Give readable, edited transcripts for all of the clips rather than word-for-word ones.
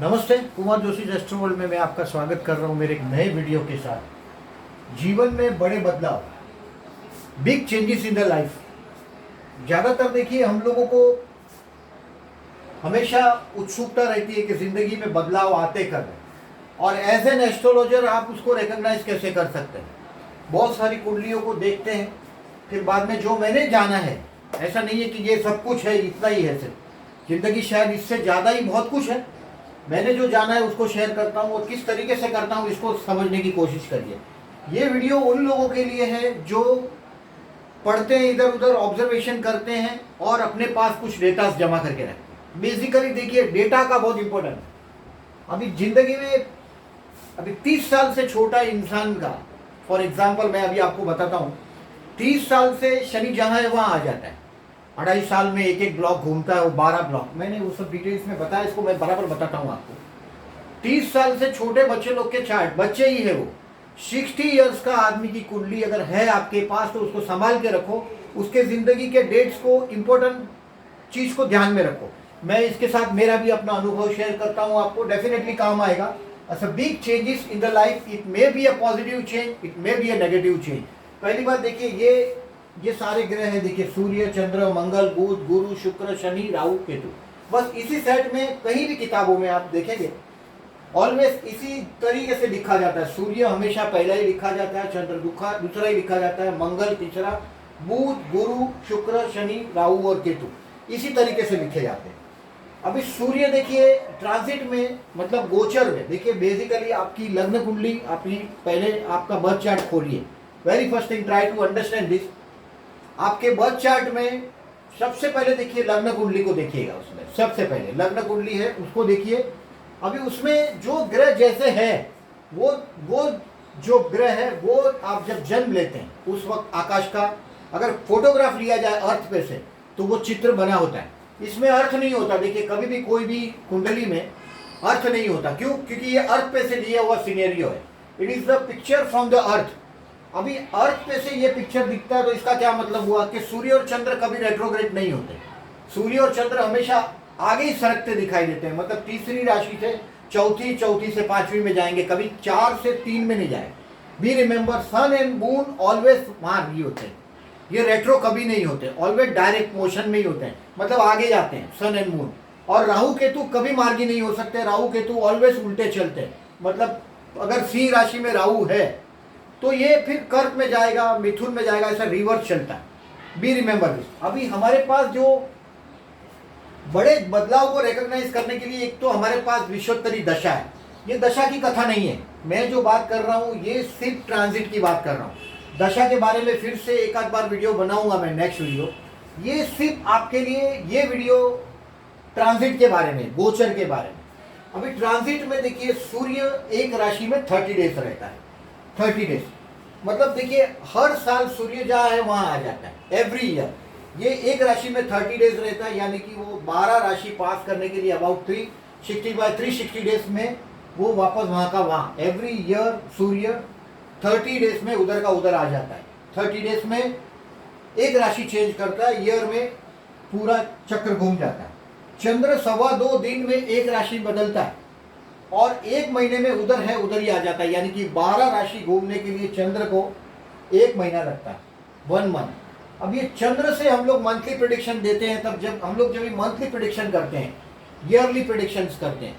नमस्ते, Kumar Joshi astro world में मैं आपका स्वागत कर रहा हूं मेरे एक नए वीडियो के साथ। जीवन में बड़े बदलाव, big changes in the life. ज़्यादातर देखिए हम लोगों को हमेशा उत्सुकता रहती है कि ज़िंदगी में बदलाव आते कब हैं, और एज एन एस्ट्रोलॉजर आप उसको रिकग्नाइज कैसे कर सकते हैं। बहुत सारी कुंडलियों को देखते हैं, फिर बाद में जो मैंने जाना है, ऐसा नहीं है कि ये सब कुछ है, इतना ही है सिर्फ। ज़िंदगी शायद इससे ज़्यादा ही बहुत कुछ है। मैंने जो जाना है उसको शेयर करता हूँ, और किस तरीके से करता हूँ इसको समझने की कोशिश करिए। ये वीडियो उन लोगों के लिए है जो पढ़ते हैं, इधर उधर ऑब्जर्वेशन करते हैं और अपने पास कुछ डेटा जमा करके रखते हैं। बेसिकली देखिए, डेटा का बहुत इंपॉर्टेंट है। अभी जिंदगी में अभी 30 साल से छोटा इंसान का, फॉर एग्जाम्पल मैं अभी आपको बताता हूँ, 30 साल से शनि जहाँ है वहाँ आ जाता है। 2.5 साल में एक एक ब्लॉक घूमता है, वो 12 ब्लॉक। मैंने वो सब डिटेल्स में बताया, इसको मैं बराबर बताता हूँ आपको। 30 साल से छोटे बच्चे लोग के चार्ट, बच्चे ही है वो, 60 इयर्स का आदमी की कुंडली अगर है आपके पास तो उसको संभाल के रखो। उसके जिंदगी के डेट्स को, इंपॉर्टेंट चीज को ध्यान में रखो। मैं इसके साथ मेरा भी अपना अनुभव शेयर करता हूँ, आपको डेफिनेटली काम आएगा। Big changes in the life, it may be a positive change, it may be a negative change. पहली बात देखिए, ये सारे ग्रह हैं, देखिए सूर्य, चंद्र, मंगल, बुध, गुरु, शुक्र, शनि, राहु, केतु। बस इसी सेट में कहीं भी किताबों में आप देखेंगे ऑलवेज इसी तरीके से लिखा जाता है। सूर्य हमेशा पहला ही लिखा जाता है, चंद्र दूसरा ही लिखा जाता है, मंगल तीसरा, बुध, गुरु, शुक्र, शनि, राहु और केतु इसी तरीके से लिखे जाते हैं। अभी सूर्य देखिए ट्रांजिट में, मतलब गोचर में, देखिए बेसिकली आपकी लग्न कुंडली, आपकी पहले आपका बर्थ चार्ट खोलिए। Very first thing, try to understand this. आपके बर्थ चार्ट में सबसे पहले देखिए लग्न कुंडली को देखिएगा। उसमें सबसे पहले लग्न कुंडली है, उसको देखिए। अभी उसमें जो ग्रह जैसे है, वो जो ग्रह है वो आप जब जन्म लेते हैं उस वक्त आकाश का अगर फोटोग्राफ लिया जाए अर्थ पे से, तो वो चित्र बना होता है। इसमें अर्थ नहीं होता, देखिए कभी भी कोई भी कुंडली में अर्थ नहीं होता। क्यों? क्योंकि ये अर्थ पे से लिया हुआ सिनेरियो है। It is the picture from the earth. अभी अर्थ पे से ये पिक्चर दिखता है, तो इसका क्या मतलब हुआ कि सूर्य और चंद्र कभी रेट्रोग्रेड नहीं होते। सूर्य और चंद्र हमेशा आगे ही सरकते दिखाई देते हैं। मतलब तीसरी राशि से चौथी, चौथी से पांचवी में जाएंगे, कभी 4 से 3 में नहीं जाए। Be remember, sun and moon always वहां भी होते हैं। ये रेट्रो कभी नहीं होते, ऑलवेज डायरेक्ट मोशन में ही होते हैं, मतलब आगे जाते हैं सन एंड मून। और राहु केतु कभी मार्गी नहीं हो सकते। राहु केतु ऑलवेज उल्टे चलते हैं। मतलब अगर सिंह राशि में राहु है तो ये फिर कर्क में जाएगा, मिथुन में जाएगा, ऐसा रिवर्स चलता है। B remember this. अभी हमारे पास जो बड़े बदलाव को रिकॉग्नाइज करने के लिए एक तो हमारे पास विश्वोत्तरी दशा है। ये दशा की कथा नहीं है, मैं जो बात कर रहा हूँ ये सिर्फ ट्रांजिट की बात कर रहा हूँ। दशा के बारे में फिर से एक आध बार वीडियो बनाऊंगा मैं, नेक्स्ट वीडियो। ये सिर्फ आपके लिए, ये वीडियो ट्रांजिट के बारे में, गोचर के बारे में। अभी ट्रांजिट में देखिए सूर्य एक राशि में 30 डेज रहता है। 30 डेज मतलब देखिए हर साल सूर्य जहाँ है वहाँ आ जाता है, एवरी ईयर। ये एक राशि में 30 डेज रहता है, यानी कि वो 12 राशि पास करने के लिए अबाउट 360 डेज में वो वापस वहाँ का वहाँ। एवरी ईयर सूर्य 30 डेज में उधर का उधर आ जाता है। 30 डेज में एक राशि चेंज करता है, ईयर में पूरा चक्र घूम जाता है। चंद्र 2.25 दिन में एक राशि बदलता है, और 1 महीने में उधर है उधर ही आ जाता है। यानी कि 12 राशि घूमने के लिए चंद्र को 1 महीना लगता है, 1 मंथ। अब ये चंद्र से हम लोग मंथली प्रेडिक्शन देते हैं, तब जब हम लोग मंथली प्रेडिक्शन करते हैं, ईयरली प्रेडिक्शंस करते हैं,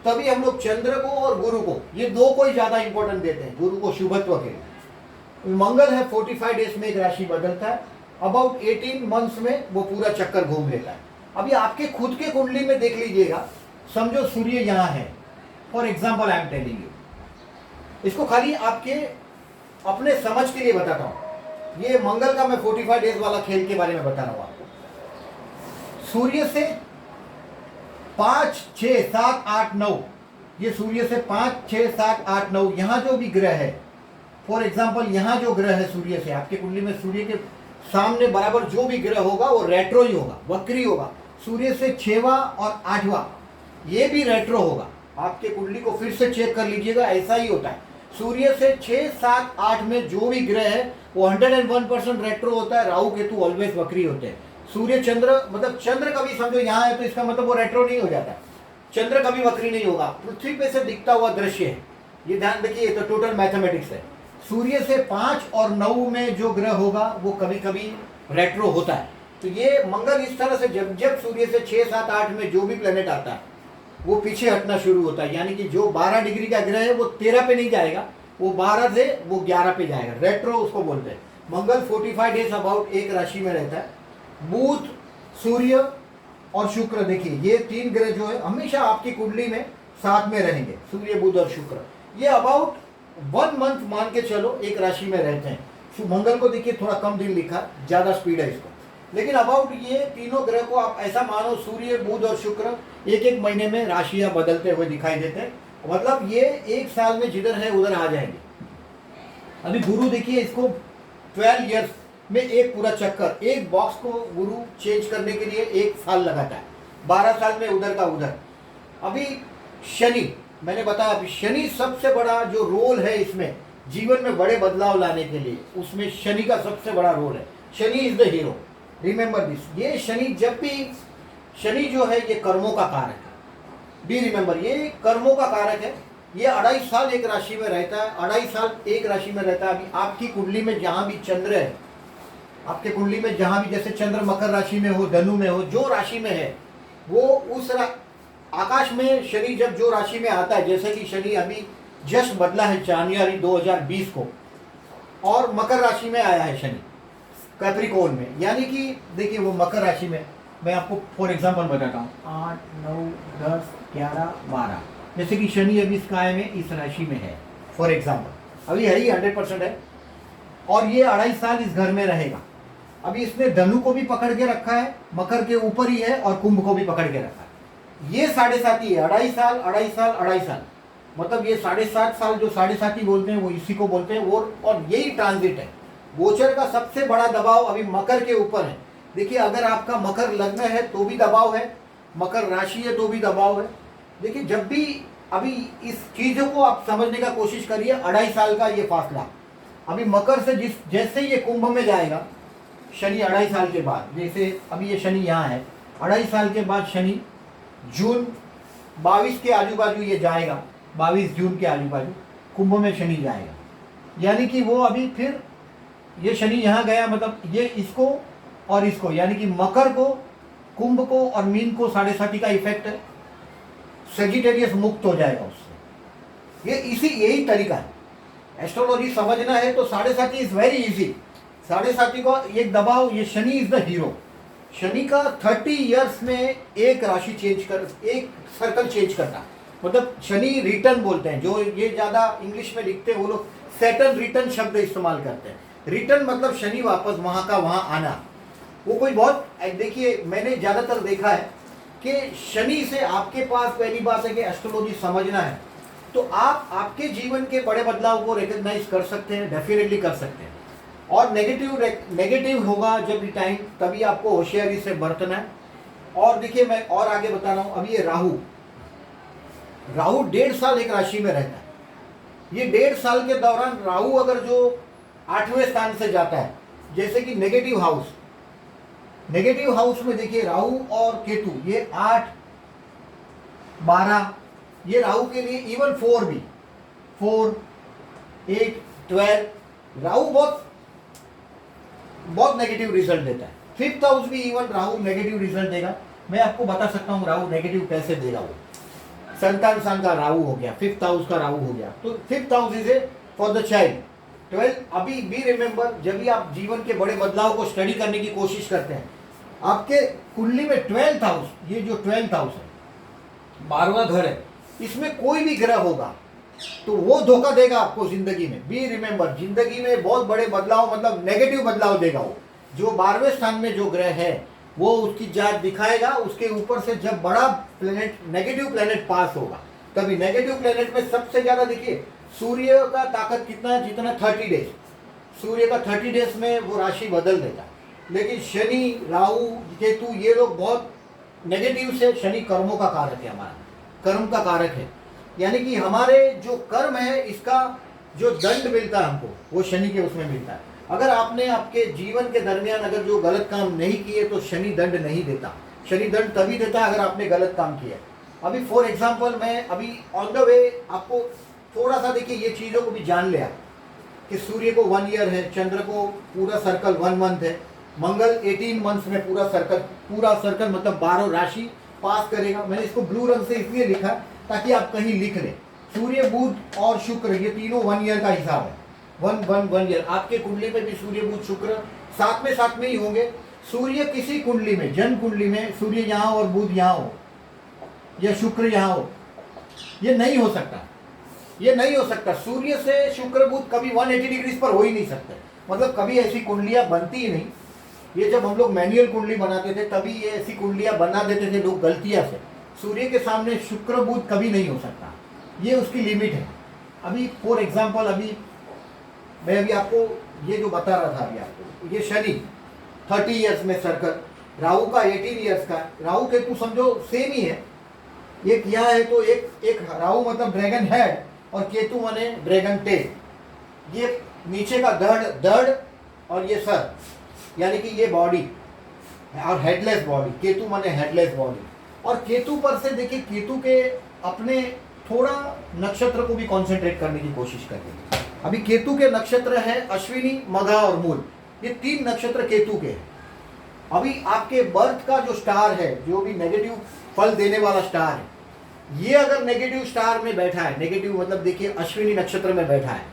तभी हम लोग चंद्र को और गुरु को, ये दो को ही ज़्यादा इंपॉर्टेंट देते हैं। गुरु को शुभत्व के लिए। मंगल है 45 डेज में एक राशि बदलता है, अबाउट 18 मंथ्स में वो पूरा चक्कर घूम लेता है। अभी आपके खुद के कुंडली में देख लीजिएगा, समझो सूर्य यहाँ है, for example I am telling you, इसको खाली आपके अपने समझ के लिए बताता हूँ। ये मंगल का मैं 45 डेज वाला खेल के बारे में बता रहा हूँ आपको। सूर्य से 5, 6, 7, 8, 9, ये सूर्य से 5, 6, 7, 8, 9 यहाँ जो भी ग्रह है, फॉर एग्जाम्पल यहाँ जो ग्रह है सूर्य से, आपके कुंडली में सूर्य के सामने बराबर जो भी ग्रह होगा वो रेट्रो ही होगा, वक्री होगा। सूर्य से 6वां और 8वां ये भी रेट्रो होगा। आपके कुंडली को फिर से चेक कर लीजिएगा, ऐसा ही होता है। सूर्य से 6, 7, 8 में जो भी ग्रह है वो 101% रेट्रो होता है। राहु केतु ऑलवेज वक्री होते हैं। सूर्य चंद्र, मतलब चंद्र कभी समझो यहाँ है तो इसका मतलब वो रेट्रो नहीं हो जाता। चंद्र कभी वक्री नहीं होगा। पृथ्वी पे से दिखता हुआ दृश्य है, ये ध्यान रखिए, तो टोटल मैथमेटिक्स है। सूर्य से 5 और 9 में जो ग्रह होगा वो कभी कभी रेट्रो होता है। तो ये मंगल इस तरह से जब जब सूर्य से 6, 7, 8 में जो भी प्लेनेट आता है वो पीछे हटना शुरू होता है, यानी कि जो 12 डिग्री का ग्रह है वो 13 पे नहीं जाएगा, वो 12 से वो 11 पे जाएगा, रेट्रो उसको बोलते हैं। मंगल 45 डेज अबाउट एक राशि में रहता है। बुध, सूर्य और शुक्र, देखिए ये 3 ग्रह जो है हमेशा आपकी कुंडली में साथ में रहेंगे, सूर्य, बुध और शुक्र। ये अबाउट 1 मंथ मान के चलो एक राशि में रहते हैं। मंगल को देखिए थोड़ा कम दिन लिखा, ज़्यादा स्पीड है इसको, लेकिन अबाउट ये तीनों ग्रह को आप ऐसा मानो, सूर्य, बुध और शुक्र एक एक महीने में राशियां बदलते हुए दिखाई देते हैं। मतलब ये एक साल में जिधर है उधर आ जाएंगे। अभी गुरु देखिए, इसको 12 ईयर्स में एक पूरा चक्कर, एक बॉक्स को गुरु चेंज करने के लिए 1 साल लगाता है, 12 साल में उधर का उधर। अभी शनि, मैंने बताया अभी शनि सबसे बड़ा जो रोल है इसमें जीवन में बड़े बदलाव लाने के लिए, उसमें शनि का सबसे बड़ा रोल है। Shani is the hero, remember this. ये शनि जब भी, शनि जो है ये कर्मों का कारक है, बी रिमेंबर, ये कर्मों का कारक है। ये 2.5 साल एक राशि में रहता है, 2.5 साल एक राशि में रहता है। अभी आपकी कुंडली में जहाँ भी चंद्र है, आपके कुंडली में जहाँ भी, जैसे चंद्र मकर राशि में हो, धनु में हो, जो राशि में है वो उस आकाश में शनि जब जो राशि में आता है, जैसे कि शनि अभी जस्ट बदला है जनवरी 2020 को और मकर राशि में आया है शनि, कैप्रिकॉर्न में, यानी कि देखिए वो मकर राशि में, मैं आपको फॉर एग्जांपल बताता हूँ, 8, 9, 10, 11, 12, जैसे कि शनि अभी स्काई में इस राशि में है फॉर एग्जांपल, अभी है ही 100% है, और ये 2.5 साल इस घर में रहेगा। अभी इसने धनु को भी पकड़ के रखा है, मकर के ऊपर ही है, और कुंभ को भी पकड़ के रखा है। ये 7.5 ही है, 2.5 साल, 2.5 साल, 2.5 साल, मतलब ये 7.5 साल जो 7.5 बोलते हैं वो इसी को बोलते हैं वो, और यही ट्रांजिट है। गोचर का सबसे बड़ा दबाव अभी मकर के ऊपर है। देखिए अगर आपका मकर लग्न है तो भी दबाव है, मकर राशि है तो भी दबाव है। देखिए जब भी, अभी इस चीज़ों को आप समझने का कोशिश करिए, 2.5 साल का ये फासला, अभी मकर से जैसे ये कुंभ में जाएगा शनि 2.5 साल के बाद, जैसे अभी ये शनि यहाँ है, 2.5 साल के बाद शनि जून 22 के आजू बाजू ये जाएगा, 22 जून के आजू बाजू कुंभ में शनि जाएगा, यानी कि वो अभी फिर ये शनि यहाँ गया, मतलब ये इसको और इसको, यानी कि मकर को, कुंभ को और मीन को 7.5 का इफेक्ट है, सेजिटेरियस मुक्त हो जाएगा उससे। ये यही तरीका है, एस्ट्रोलॉजी समझना है तो 7.5 इज वेरी इजी। 7.5 का एक दबाव, ये Shani is the hero. Shani का 30 ईयर्स में एक राशि चेंज कर, एक सर्कल चेंज करना, मतलब शनि रिटर्न बोलते हैं, जो ये ज़्यादा इंग्लिश में लिखते हैं वो लोग सैटर्न रिटर्न शब्द इस्तेमाल करते हैं। रिटर्न मतलब शनि वापस वहाँ का वहाँ आना। वो कोई बहुत, देखिए मैंने ज़्यादातर देखा है कि शनि से आपके पास, पहली बात है कि एस्ट्रोलॉजी समझना है तो आप आपके जीवन के बड़े बदलाव को रिकग्नाइज कर सकते हैं, डेफिनेटली कर सकते हैं। और नेगेटिव होगा जब भी टाइम, तभी आपको होशियारी से बरतना है। और देखिए मैं और आगे बता रहा हूँ, अभी ये राहु 1.5 साल एक राशि में रहता है। ये 1.5 साल के दौरान राहु अगर जो 8वें स्थान से जाता है, जैसे कि नेगेटिव हाउस में देखिए राहु और केतु, ये 8, 12, ये राहु के लिए इवन 4 भी, 4, 8, 12, राहु बहुत नेगेटिव रिजल्ट देता है। 5th हाउस भी इवन राहु नेगेटिव रिजल्ट देगा। मैं आपको बता सकता हूँ राहु नेगेटिव कैसे देगा। वो संतान स्थान का राहु हो गया, 5th हाउस का राहु हो गया, तो 5th house is A for the child. 12, अभी भी रिमेंबर, जब भी आप जीवन के बड़े बदलाव को स्टडी करने की कोशिश करते हैं, आपके कुंडली में 12th हाउस, ये जो 12th हाउस है, 12वां घर है, इसमें कोई भी ग्रह होगा तो वो धोखा देगा आपको जिंदगी में। बी रिमेंबर, जिंदगी में बहुत बड़े बदलाव, मतलब नेगेटिव बदलाव देगा वो। जो 12वें स्थान में जो ग्रह है वो उसकी जात दिखाएगा, उसके ऊपर से जब बड़ा प्लेनेट, नेगेटिव प्लेनेट पास होगा, तभी नेगेटिव प्लेनेट में सबसे ज्यादा देखिए सूर्य का ताकत कितना है, जितना 30 डेज, सूर्य का 30 डेज में वो राशि बदल देता है। लेकिन शनि, राहु, केतु, ये लोग बहुत नेगेटिव से, शनि कर्मों का कारक है, हमारा कर्म का कारक है, यानी कि हमारे जो कर्म है इसका जो दंड मिलता है हमको, वो शनि के उसमें मिलता है। अगर आपने आपके जीवन के दरमियान अगर जो गलत काम नहीं किए तो शनि दंड नहीं देता। शनि दंड तभी देता है अगर आपने गलत काम किया। अभी फॉर एग्जांपल मैं अभी ऑन द वे आपको थोड़ा सा देखिए ये चीज़ों को भी जान लिया कि सूर्य को 1 ईयर है, चंद्र को पूरा सर्कल 1 मंथ है, मंगल 18 मंथ्स में पूरा सर्कल मतलब 12 राशि पास करेगा। मैंने इसको ब्लू रंग से इसलिए लिखा ताकि आप कहीं लिख लें। सूर्य, बुध और शुक्र ये तीनों 1 ईयर का हिसाब है। 1 ईयर आपके कुंडली में भी सूर्य, बुध, शुक्र साथ में ही होंगे। सूर्य किसी कुंडली में, जन्म कुंडली में सूर्य यहाँ और बुध यहाँ हो या शुक्र यहाँ हो, ये नहीं हो सकता, ये नहीं हो सकता। सूर्य से शुक्र बुध कभी 180 डिग्रीज पर हो ही नहीं सकते, मतलब कभी ऐसी कुंडलियाँ बनती ही नहीं। ये जब हम लोग मैनुअल कुंडली बनाते थे तभी ये ऐसी कुंडलियाँ बना देते थे लोग गलतियाँ से। सूर्य के सामने शुक्र बुध कभी नहीं हो सकता, ये उसकी लिमिट है। अभी फॉर एग्जाम्पल मैं अभी आपको ये जो बता रहा था अभी आपको, ये शनि 30 ईयर्स में सर्कल, राहु का 18 ईयर्स का। राहु केतु समझो सेम ही है, एक यहाँ है तो एक राहु मतलब ड्रैगन हेड और केतु माने ड्रैगन टेल। ये नीचे का दड़ और ये सर, यानी कि ये बॉडी और हेडलेस बॉडी, केतु माने हेडलेस बॉडी। और केतु पर से देखिए, केतु के अपने थोड़ा नक्षत्र को भी कॉन्सेंट्रेट करने की कोशिश करिए। अभी केतु के नक्षत्र है अश्विनी, मघा और मूल, ये 3 नक्षत्र केतु के हैं। अभी आपके बर्थ का जो स्टार है, जो भी नेगेटिव फल देने वाला स्टार है, ये अगर नेगेटिव स्टार में बैठा है, नेगेटिव मतलब देखिए अश्विनी नक्षत्र में बैठा है,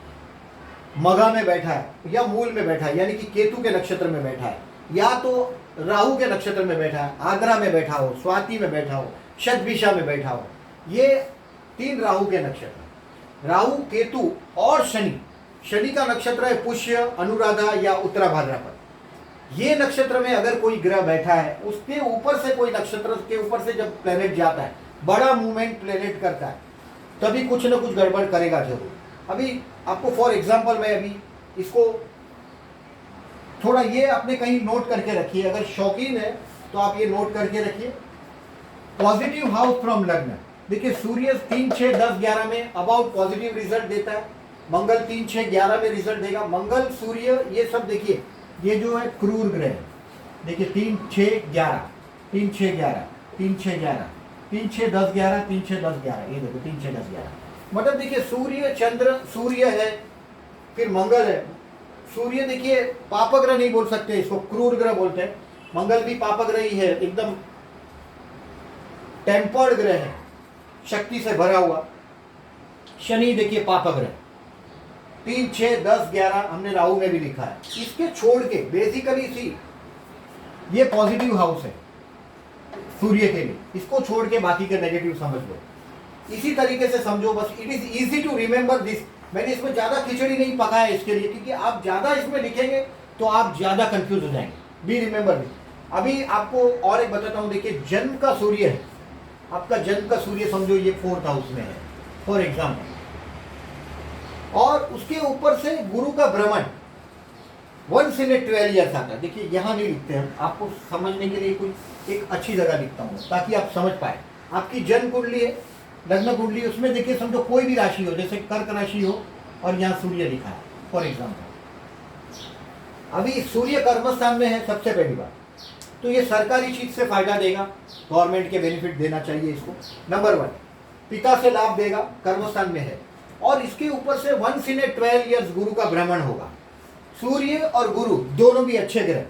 मघा में बैठा है या मूल में बैठा है, यानी कि केतु के नक्षत्र में बैठा है, या तो राहु के नक्षत्र में बैठा है, आग्रा में बैठा हो, स्वाति में बैठा हो, शतभिषा में बैठा हो, ये 3 राहु के नक्षत्र, राहु, केतु और शनि। शनि का नक्षत्र है पुष्य, अनुराधा या उत्तरा भाद्रपद। ये नक्षत्र में अगर कोई ग्रह बैठा है, उसके ऊपर से कोई नक्षत्र के ऊपर से जब प्लेनेट जाता है, बड़ा मूवमेंट प्लेनेट करता है, तभी कुछ ना कुछ गड़बड़ करेगा जरूर। अभी आपको फॉर एग्जांपल मैं अभी इसको थोड़ा ये आपने कहीं नोट करके रखिए, अगर शौकीन है तो आप ये नोट करके रखिए। पॉजिटिव हाउस फ्रॉम लग्न, देखिए सूर्य 3, 6, 10, 11 में अबाउट पॉजिटिव रिजल्ट देता है। मंगल 3, 6, 11 में रिजल्ट देगा। मंगल, सूर्य, ये सब देखिए, ये जो है क्रूर ग्रह है। देखिए 3, 6, 11, 3, 6, 11, 3, 6, 11, 3, 6, 10, 11, 3, 6, 10, 11, ये देखो 3, 6, 10, 11। मतलब देखिए सूर्य, चंद्र, सूर्य है, फिर मंगल है। सूर्य देखिए पापग्रह नहीं बोल सकते, इसको क्रूर ग्रह बोलते हैं। मंगल भी पापग्रह ही है, एकदम टेम्पर्ड ग्रह है, शक्ति से भरा हुआ। शनि देखिए पापग्रह, 3, 6, 10, 11 हमने राहु में भी लिखा है। इसके छोड़ के बेसिकली सी ये पॉजिटिव हाउस है सूर्य के लिए, इसको छोड़ के बाकी के नेगेटिव समझ लो। इसी तरीके से समझो, बस it is easy to remember this. मैंने इसमें ज़्यादा खिचड़ी नहीं पकाया इसके लिए, क्योंकि आप ज़्यादा इसमें लिखेंगे तो आप ज़्यादा कंफ्यूज हो जाएंगे। B remember this. अभी आपको और एक बताता हूँ, देखिए जन्म का सूर्य है, आपका जन्म का सूर्य समझो ये 4th हाउस में है फॉर एग्जाम्पल, और उसके ऊपर से गुरु का भ्रमण 1 से 12 ईयर्स आता है। देखिए यहाँ नहीं लिखते हम, आपको समझने के लिए कोई एक अच्छी जगह लिखता हूँ ताकि आप समझ पाए। आपकी जन्म कुंडली है, लग्न कुंडली, उसमें देखिए समझो कोई भी राशि हो, जैसे कर्क राशि हो और यहाँ सूर्य लिखा है फॉर एग्जाम्पल। अभी सूर्य कर्मस्थान में है सबसे पहली बात, तो ये सरकारी चीज से फायदा देगा, गवर्नमेंट के बेनिफिट देना चाहिए इसको। नंबर 1, पिता से लाभ देगा, कर्मस्थान में है, और इसके ऊपर से 1 से 12 ईयर्स गुरु का भ्रमण होगा। सूर्य और गुरु दोनों भी अच्छे ग्रह,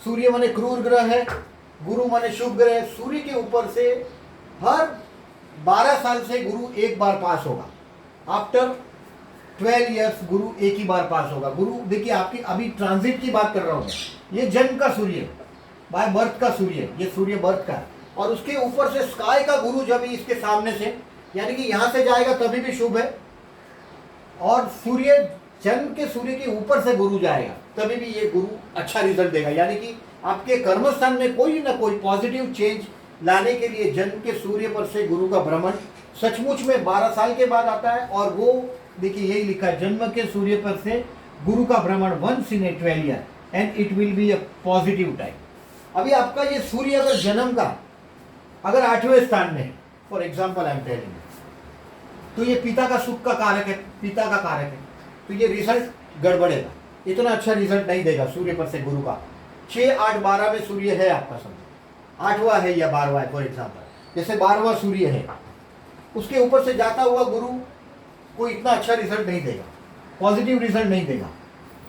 सूर्य माने क्रूर ग्रह है, गुरु माने शुभ ग्रह है। सूर्य के ऊपर से हर 12 साल से गुरु एक बार पास होगा, आफ्टर 12 ईयर्स गुरु एक ही बार पास होगा। गुरु देखिए आपकी अभी ट्रांजिट की बात कर रहा हूँ, ये जन्म का सूर्य, बाय बर्थ का सूर्य, ये सूर्य बर्थ का, और उसके ऊपर से स्काई का गुरु जब इसके सामने से, यानी कि यहाँ से जाएगा तभी भी शुभ है, और सूर्य जन्म के सूर्य के ऊपर से गुरु जाएगा तभी भी ये गुरु अच्छा रिजल्ट देगा। यानी कि आपके कर्मस्थान में कोई ना कोई पॉजिटिव चेंज लाने के लिए जन्म के सूर्य पर से गुरु का भ्रमण सचमुच में 12 साल के बाद आता है। और वो देखिए यही लिखा है, जन्म के सूर्य पर से गुरु का भ्रमण 1 in 12 year and it will be a positive time. अभी आपका ये सूर्य अगर जन्म का अगर 8वें स्थान में है for example I am telling, तो ये पिता का सुख का कारक है, पिता का कारक है, तो ये रिजल्ट गड़बड़ेगा, इतना अच्छा रिजल्ट नहीं देगा सूर्य पर से गुरु का। 6, 8, 12 में सूर्य है आपका, समझो 8वां है या 12वां है फॉर एग्जाम्पल, जैसे 12वां सूर्य है, उसके ऊपर से जाता हुआ गुरु कोई इतना अच्छा रिजल्ट नहीं देगा, पॉजिटिव रिजल्ट नहीं देगा।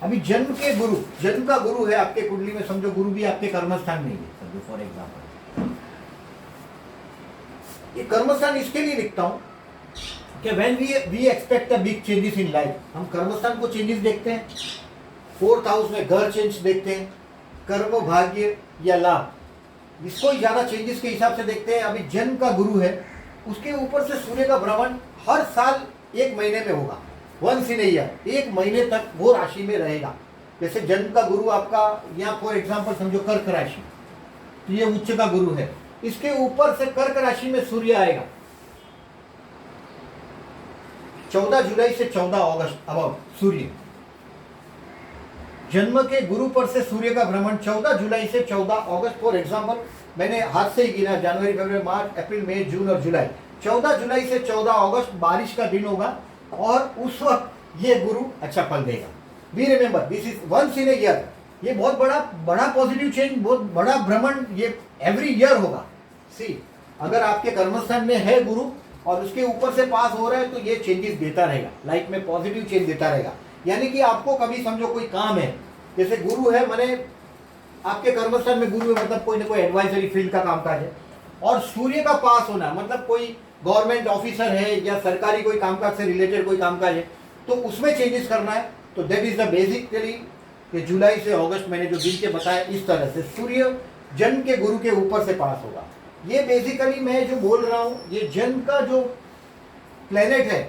अभी जन्म के गुरु, जन्म का गुरु है आपके कुंडली में, समझो गुरु भी आपके कर्मस्थान में ही है, समझो फॉर एग्जाम्पल। ये कर्मस्थान इसके लिए लिखता हूं कि when we expect a big changes in life, हम कर्मस्थान को चेंजेस देखते हैं, 4th हाउस में घर चेंज देखते हैं, कर्म, भाग्य या लाभ, इसको ही ज्यादा चेंजेस के हिसाब से देखते हैं। अभी जन्म का गुरु है, उसके ऊपर से सूर्य का भ्रमण हर साल 1 महीने में होगा, वंस इन ईयर, 1 महीने तक वो राशि में रहेगा। जैसे जन्म का गुरु आपका यहाँ फॉर एग्जाम्पल समझो कर्क राशि, तो ये उच्च का गुरु है, इसके ऊपर से कर्क राशि में सूर्य आएगा 14 जुलाई से 14 अगस्त अब सूर्य, जन्म के गुरु पर से सूर्य का भ्रमण 14 जुलाई से 14 अगस्त फॉर एग्जाम्पल, मैंने हाथ से ही गिना, जनवरी, फरवरी, मार्च, अप्रैल, मई, जून और जुलाई, 14 जुलाई से 14 अगस्त बारिश का दिन होगा और उस वक्त ये गुरु अच्छा फल देगा। Be remember this is once in a year, ये बहुत बड़ा पॉजिटिव चेंज, बहुत बड़ा भ्रमण ये एवरी ईयर होगा। सी, अगर आपके कर्मस्थान में है गुरु और उसके ऊपर से पास हो रहा है तो ये चेंजेस देता रहेगा, लाइफ में पॉजिटिव चेंज देता रहेगा। यानी कि आपको कभी समझो कोई काम है, जैसे गुरु है, मैंने आपके कर्मस्थान में गुरु है, मतलब कोई ना कोई एडवाइजरी फील्ड का कामकाज है और सूर्य का पास होना, मतलब कोई गवर्नमेंट ऑफिसर है या सरकारी कोई कामकाज से रिलेटेड कोई कामकाज है, तो उसमें चेंजेस करना है, तो दैट इज द बेसिकली कि जुलाई से अगस्त मैंने जो दिन के बताया, इस तरह से सूर्य जन्म के गुरु के ऊपर से पास होगा। ये बेसिकली मैं जो बोल रहा हूँ, ये जन्म का जो प्लेनेट है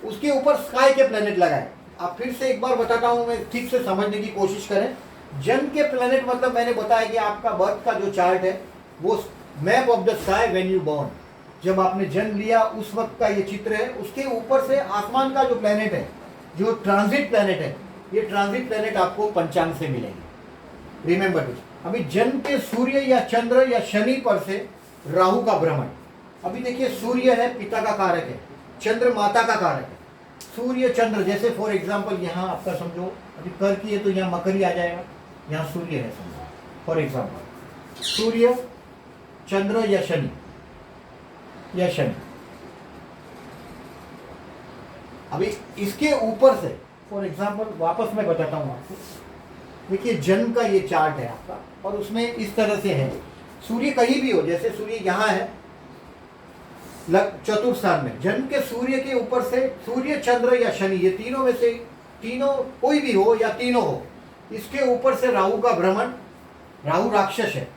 उसके ऊपर स्काई के प्लेनेट लगाए। आप फिर से एक बार बताता हूँ, मैं ठीक से समझने की कोशिश करें। जन्म के प्लेनेट मतलब मैंने बताया कि आपका बर्थ का जो चार्ट है वो map of the sky when you born, जब आपने जन्म लिया उस वक्त का ये चित्र है। उसके ऊपर से आसमान का जो प्लेनेट है, जो ट्रांजिट प्लेनेट है, ये ट्रांजिट प्लेनेट आपको पंचांग से मिलेंगे। Remember this. अभी जन्म के सूर्य या चंद्र या शनि पर से राहु का भ्रमण, अभी देखिए सूर्य है पिता का कारक है, चंद्र माता का कारक है। सूर्य चंद्र, जैसे फॉर एग्जाम्पल यहाँ आपका समझो अभी कर की है तो यहाँ मकरी आ जाएगा, यहाँ सूर्य है समझो फॉर एग्जाम्पल, सूर्य चंद्र या शनि या शनि। अभी इसके ऊपर से फॉर एग्जाम्पल वापस मैं बताता हूँ आपको, देखिए जन्म का ये चार्ट है आपका और उसमें इस तरह से है, सूर्य कहीं भी हो, जैसे सूर्य यहाँ है चतुर्थ स्थान में, जन्म के सूर्य के ऊपर से सूर्य चंद्र या शनि, ये तीनों में से तीनों कोई भी हो या तीनों हो, इसके ऊपर से राहु का भ्रमण, राहु राक्षस है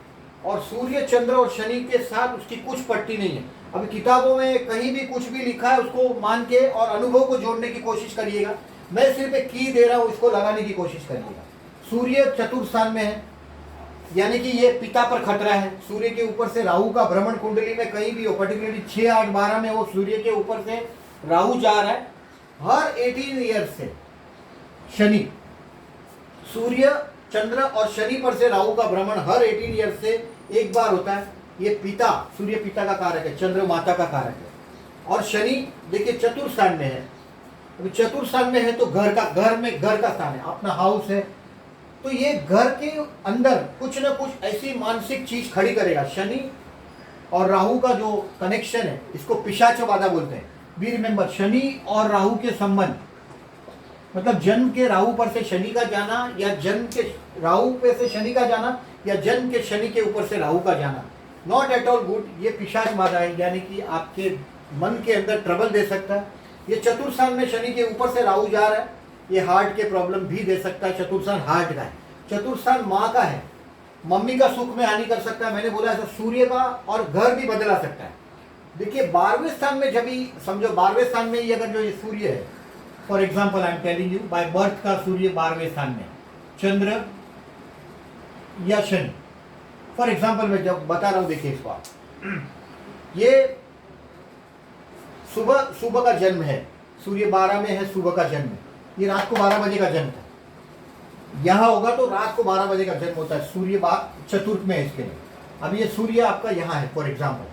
और सूर्य चंद्र और शनि के साथ उसकी कुछ पट्टी नहीं है। अभी किताबों में कहीं भी कुछ भी लिखा है उसको मान के और अनुभव को जोड़ने की कोशिश करिएगा, मैं सिर्फ एक की दे रहा हूँ, इसको लगाने की कोशिश करिएगा। सूर्य चतुर्थ स्थान में है, यानी कि ये पिता पर खतरा है। सूर्य के ऊपर से राहु का भ्रमण कुंडली में कहीं भी हो, पर्टिकुलरली 6, 8, 12 में वो सूर्य के ऊपर से राहु जा रहा है हर 18 ईयर से। शनि, सूर्य चंद्र और शनि पर से राहु का भ्रमण हर 18 ईयर से एक बार होता है। ये पिता, सूर्य पिता का कारक है, चंद्र माता का कारक है और शनि देखिए चतुर्थ स्थान में है। अभी चतुर्थ स्थान में है तो घर का स्थान है, अपना हाउस है, तो ये घर के अंदर कुछ ना कुछ ऐसी मानसिक चीज खड़ी करेगा। शनि और राहु का जो कनेक्शन है इसको पिशाच बाधा बोलते हैं। बी रिमेंबर, शनि और राहु के संबंध, मतलब जन्म के राहु पर से शनि का जाना या जन्म के राहु पे से शनि का जाना या जन्म के शनि के ऊपर से राहु का जाना, नॉट एट ऑल गुड। ये पिशाच बाधा है, यानी कि आपके मन के अंदर ट्रबल दे सकता है। ये चतुर्थ स्थान में शनि के ऊपर से राहु जा रहा है, ये हार्ट के प्रॉब्लम भी दे सकता है। चतुर्थ स्थान हार्ट का है, चतुर्थ स्थान माँ का है, मम्मी का सुख में हानि कर सकता है। मैंने बोला ऐसा सूर्य का और घर भी बदला सकता है। देखिए 12वें स्थान में, जब भी समझो 12वें स्थान में ही अगर जो ये सूर्य है, for example I am telling you, by birth का सूर्य 12वें स्थान में, चंद्र या शनि, फॉर एग्जाम्पल मैं जब बता रहा हूं, देखिए इसको आप, ये सुबह का जन्म है, सूर्य 12 में है, सुबह का जन्म है, ये रात को 12 बजे का जन्म था। यहाँ होगा तो रात को 12 बजे का जन्म होता है, सूर्य बात चतुर्थ में है इसके लिए। अब ये सूर्य आपका यहाँ है फॉर एग्जाम्पल,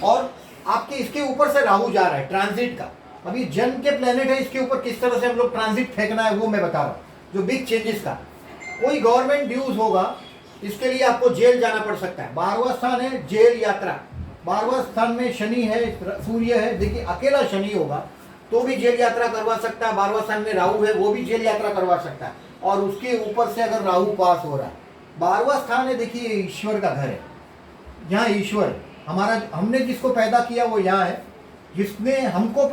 और आपके इसके ऊपर से राहु जा रहा है ट्रांजिट का। अभी जन्म के प्लेनेट है, इसके ऊपर किस तरह से हम लोग ट्रांजिट फेंकना है वो मैं बता रहा हूँ, जो बिग चेंजेस का। कोई गवर्नमेंट ड्यूज होगा इसके लिए आपको जेल जाना पड़ सकता है। 12वां स्थान है जेल यात्रा। 12वां स्थान में शनि है, सूर्य है। देखिए अकेला शनि होगा तो भी जेल यात्रा करवा सकता है। 12वां स्थान में राहु है, वो भी जेल यात्रा करवा सकता है। और उसके ऊपर से अगर राहु पास हो रहा है, 12वां स्थान है, देखिए ईश्वर का घर है। यहाँ ईश्वर हमारा, हमने जिसको पैदा किया वो यहाँ है, जिसने हमको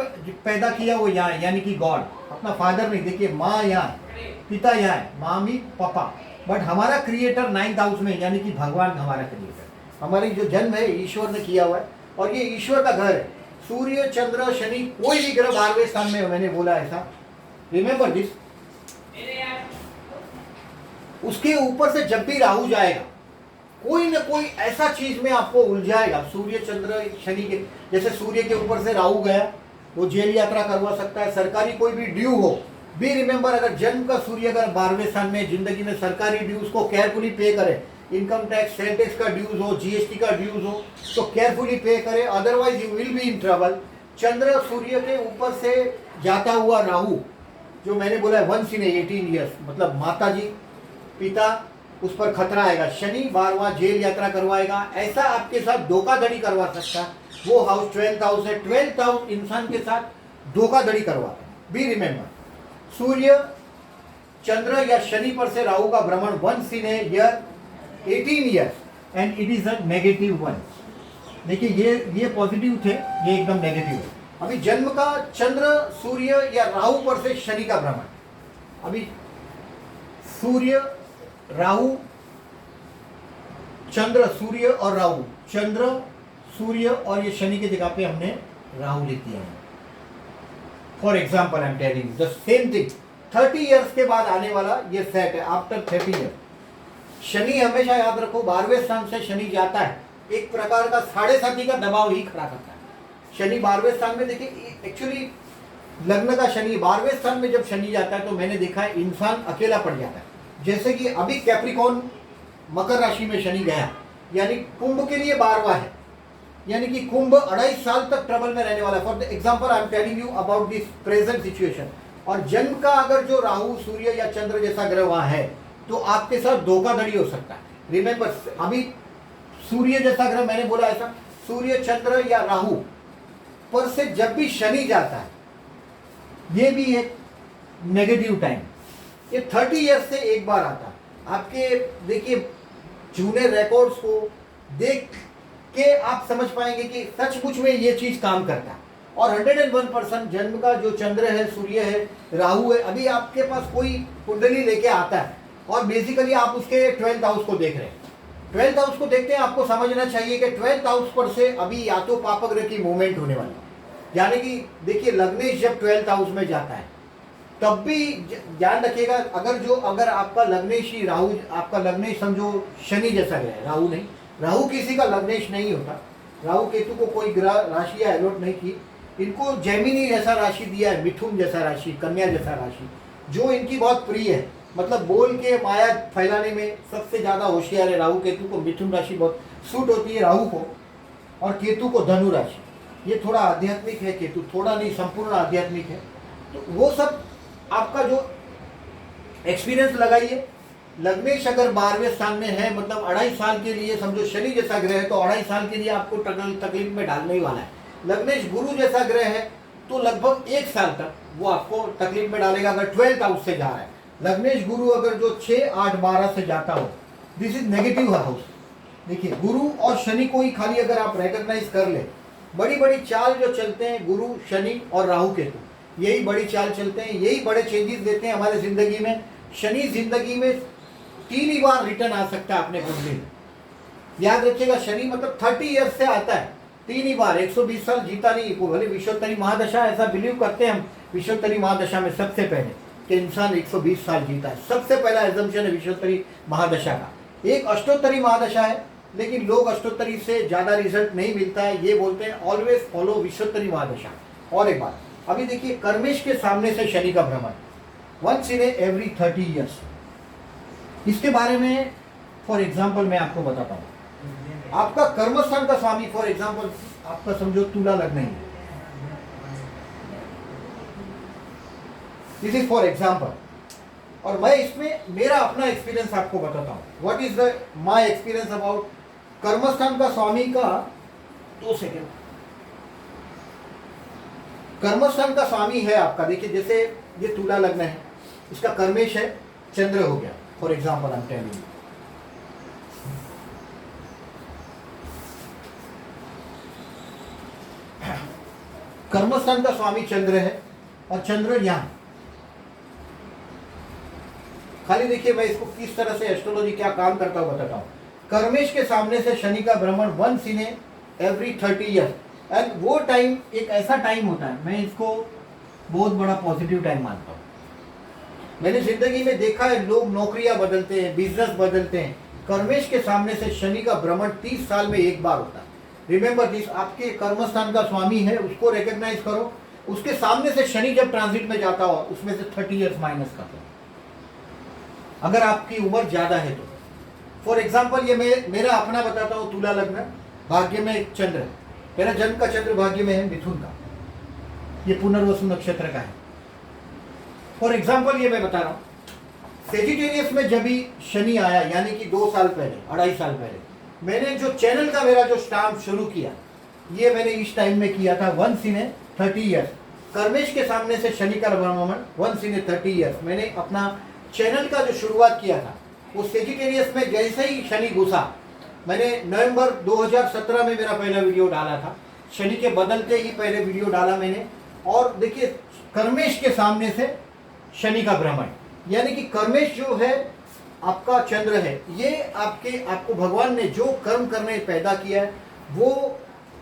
पैदा किया वो यहाँ है, यानी कि गॉड, अपना फादर नहीं। देखिए माँ यहाँ है, पिता यहाँ है, मामी पापा, बट हमारा क्रिएटर 9th हाउस में, यानी कि भगवान हमारा क्रिएटर। हमारी जो जन्म है ईश्वर ने किया हुआ है और ये ईश्वर का घर है। सूर्य चंद्र शनि कोई भी ग्रह 12वें स्थान में, मैंने बोला ऐसा, रिमेंबर दिस। उसके ऊपर से जब भी राहु जाएगा कोई ना कोई ऐसा चीज में आपको उलझाएगा। सूर्य चंद्र शनि के, जैसे सूर्य के ऊपर से राहु गया, वो जेल यात्रा करवा सकता है। सरकारी कोई भी ड्यू हो, बी रिमेंबर, अगर जन्म का सूर्य अगर 12वें स्थान में, जिंदगी में सरकारी ड्यूज को केयरफुली पे करे, इनकम टैक्स, सेल टैक्स का ड्यूज हो, जीएसटी का ड्यूज हो, तो केयरफुली पे करे, otherwise you will be in trouble. Chandra Surya के ऊपर से जाता हुआ राहु, जो मैंने बोला है वंस इन 18 ईयर्स, मतलब माता जी, पिता, उस पर खतरा आएगा। शनि 12वां जेल यात्रा करवाएगा, ऐसा आपके साथ धोखाधड़ी करवा सकता है। वो हाउस 12th हाउस है, 12th हाउस इंसान के साथ धोखाधड़ी करवाता है। बी रिमेंबर, सूर्य चंद्र या शनि पर से राहु का भ्रमण once in a year 18 years and it is a negative one. देखिए ये पॉजिटिव थे, ये एकदम नेगेटिव है। अभी जन्म का चंद्र सूर्य या राहु पर से शनि का भ्रमण, अभी सूर्य राहु, चंद्र सूर्य और राहु, चंद्र सूर्य और ये शनि की जगह पे हमने राहु लिख दिया है। For example I am telling the same thing. 30 years के बाद आने वाला ये सेट है, आफ्टर 30 ईयर। शनि हमेशा याद रखो 12वें स्थान से शनि जाता है, एक प्रकार का 7.5 का दबाव ही खड़ा करता है। शनि 12वें स्थान में, देखिए एक्चुअली लग्न का शनि 12वें स्थान में जब शनि जाता है तो मैंने देखा है इंसान अकेला पड़ जाता है। जैसे कि अभी कैप्रिकॉर्न मकर राशि में शनि गया, यानी कुंभ के लिए 12वां है, यानी कि कुंभ 2.5 साल तक ट्रबल में रहने वाला है। For example I am telling you about this present situation. और जन्म का अगर जो राहु सूर्य या चंद्र जैसा ग्रह वहां है तो आपके साथ धोखाधड़ी हो सकता है। रिमेंबर, अभी सूर्य जैसा ग्रह मैंने बोला ऐसा, सूर्य चंद्र या राहु पर से जब भी शनि जाता है, ये भी एक नेगेटिव टाइम, ये 30 ईयर्स से एक बार आता है। आपके देखिए जूने रिकॉर्ड्स को देख के आप समझ पाएंगे कि सचमुच में ये चीज काम करता है। और 101% जन्म का जो चंद्र है, सूर्य है, राहु है, अभी आपके पास कोई कुंडली लेके आता है और बेसिकली आप उसके 12th हाउस को देख रहे हैं। 12th हाउस को देखते हैं, आपको समझना चाहिए कि 12th हाउस पर से अभी या तो पापग्रह की मूवमेंट होने वाली है, यानी कि देखिए लग्नेश जब 12th हाउस में जाता है तब भी ध्यान रखिएगा, अगर आपका लग्नेश ही राहु, आपका लग्नेश समझो शनि जैसा ग्रह है, राहु नहीं, राहु किसी का लग्नेश नहीं होता। राहु केतु को कोई ग्रह राशि अलॉट नहीं की, इनको जेमिनी जैसा राशि दिया है, मिथुन जैसा राशि, कन्या जैसा राशि, जो इनकी बहुत प्रिय है। मतलब बोल के माया फैलाने में सबसे ज्यादा होशियार है राहु। केतु को मिथुन राशि बहुत सूट होती है राहु को, और केतु को धनु राशि। ये थोड़ा आध्यात्मिक है, केतु थोड़ा नहीं, संपूर्ण आध्यात्मिक है। तो वो सब आपका जो एक्सपीरियंस लगाइए। लग्नेश अगर 12वें स्थान में है, मतलब 2.5 साल के लिए समझो शनि जैसा ग्रह है, तो 2.5 साल के लिए आपको तकलीफ में डालने ही वाला है। लग्नेश गुरु जैसा ग्रह है तो लगभग 1 साल तक वो आपको तकलीफ में डालेगा, अगर 12th हाउस से जा रहा है। लग्नेश गुरु अगर जो 6, 8, 12 से जाता हो, दिस इज नेगेटिव हाउस। देखिए गुरु और शनि को ही खाली अगर आप रिकॉग्नाइज कर ले, बड़ी बड़ी चाल जो चलते हैं गुरु शनि और राहु केतु, यही बड़ी चाल चलते हैं, यही बड़े चेंजेस देते हैं हमारे जिंदगी में। शनि जिंदगी में 3 ही बार रिटर्न आ सकता है अपने कुंडली में। याद रखिएगा, शनि मतलब 30 ईयर्स से आता है 3 ही बार, 120 साल जीता नहीं। भले विश्वोत्तरी महादशा, ऐसा बिलीव करते हैं हम विश्वोत्तरी महादशा में सबसे पहले कि इंसान 120 साल जीता है। सबसे पहला एजम्पशन है विश्वोत्तरी महादशा का। एक अष्टोत्तरी महादशा है, लेकिन लोग अष्टोत्तरी से ज्यादा रिजल्ट नहीं मिलता है, ये बोलते हैं ऑलवेज फॉलो विश्वोत्तरी महादशा। और एक बात, अभी देखिए कर्मेश के सामने से शनि का भ्रमण वंस इन एवरी 30 ईयर्स। इसके बारे में फॉर एग्जाम्पल मैं आपको बताता हूँ। आपका कर्मस्थान का स्वामी, फॉर एग्जाम्पल आपका समझो तुला लग्न है, दिस इज फॉर एग्जाम्पल। और मैं इसमें मेरा अपना एक्सपीरियंस आपको बताता हूँ। What is the my experience about कर्मस्थान का स्वामी का। 2 सेकेंड। कर्मस्थान का स्वामी है आपका, देखिए जैसे ये तुला लग्न है, इसका कर्मेश है चंद्र हो गया, for example I am telling you. कर्मस्थान का स्वामी चंद्र है और चंद्र यहां। खाली देखिए मैं इसको किस तरह से एस्ट्रोलॉजी क्या काम करता हूं बताता हूं। कर्मेश के सामने से शनि का भ्रमण once in every 30 years, and वो टाइम एक ऐसा टाइम होता है, मैं इसको बहुत बड़ा पॉजिटिव टाइम मानता हूँ। मैंने जिंदगी में देखा है लोग नौकरियां बदलते हैं, बिजनेस बदलते हैं। कर्मेश के सामने से शनि का भ्रमण 30 साल में एक बार होता है। रिमेंबर दिस, आपके कर्मस्थान का स्वामी है, उसको रिकॉग्नाइज करो। उसके सामने से शनि जब ट्रांजिट में जाता हो उसमें से 30 ईयर्स माइनस कर दो, अगर आपकी उम्र ज्यादा है तो। फॉर एग्जाम्पल ये मेरा अपना बताता हूँ, तुला लग्न, भाग्य में एक चंद्र है, मेरा जन्म का चंद्र भाग्य में है मिथुन का, ये पुनर्वसु नक्षत्र का है। फॉर एग्जाम्पल ये मैं बता रहा हूँ, सेजिटेरियस में जब भी शनि आया, यानी कि 2 साल पहले, 2.5 साल पहले, मैंने जो चैनल का मेरा जो स्टाम्प शुरू किया, ये मैंने इस टाइम में किया था वंस इन 30 ईयर्स। कर्मेश के सामने से शनि का भ्रमण वंस इन 30 ईयर्स। मैंने अपना चैनल का जो शुरुआत किया था वो सेजिटेरियस में जैसे ही शनि घुसा, मैंने नवंबर 2017 में मेरा पहला वीडियो डाला था, शनि के बदलते ही पहले वीडियो डाला मैंने। और देखिए कर्मेश के सामने से शनि का भ्रमण, यानी कि कर्मेश जो है आपका चंद्र है, ये आपको भगवान ने जो कर्म करने पैदा किया है वो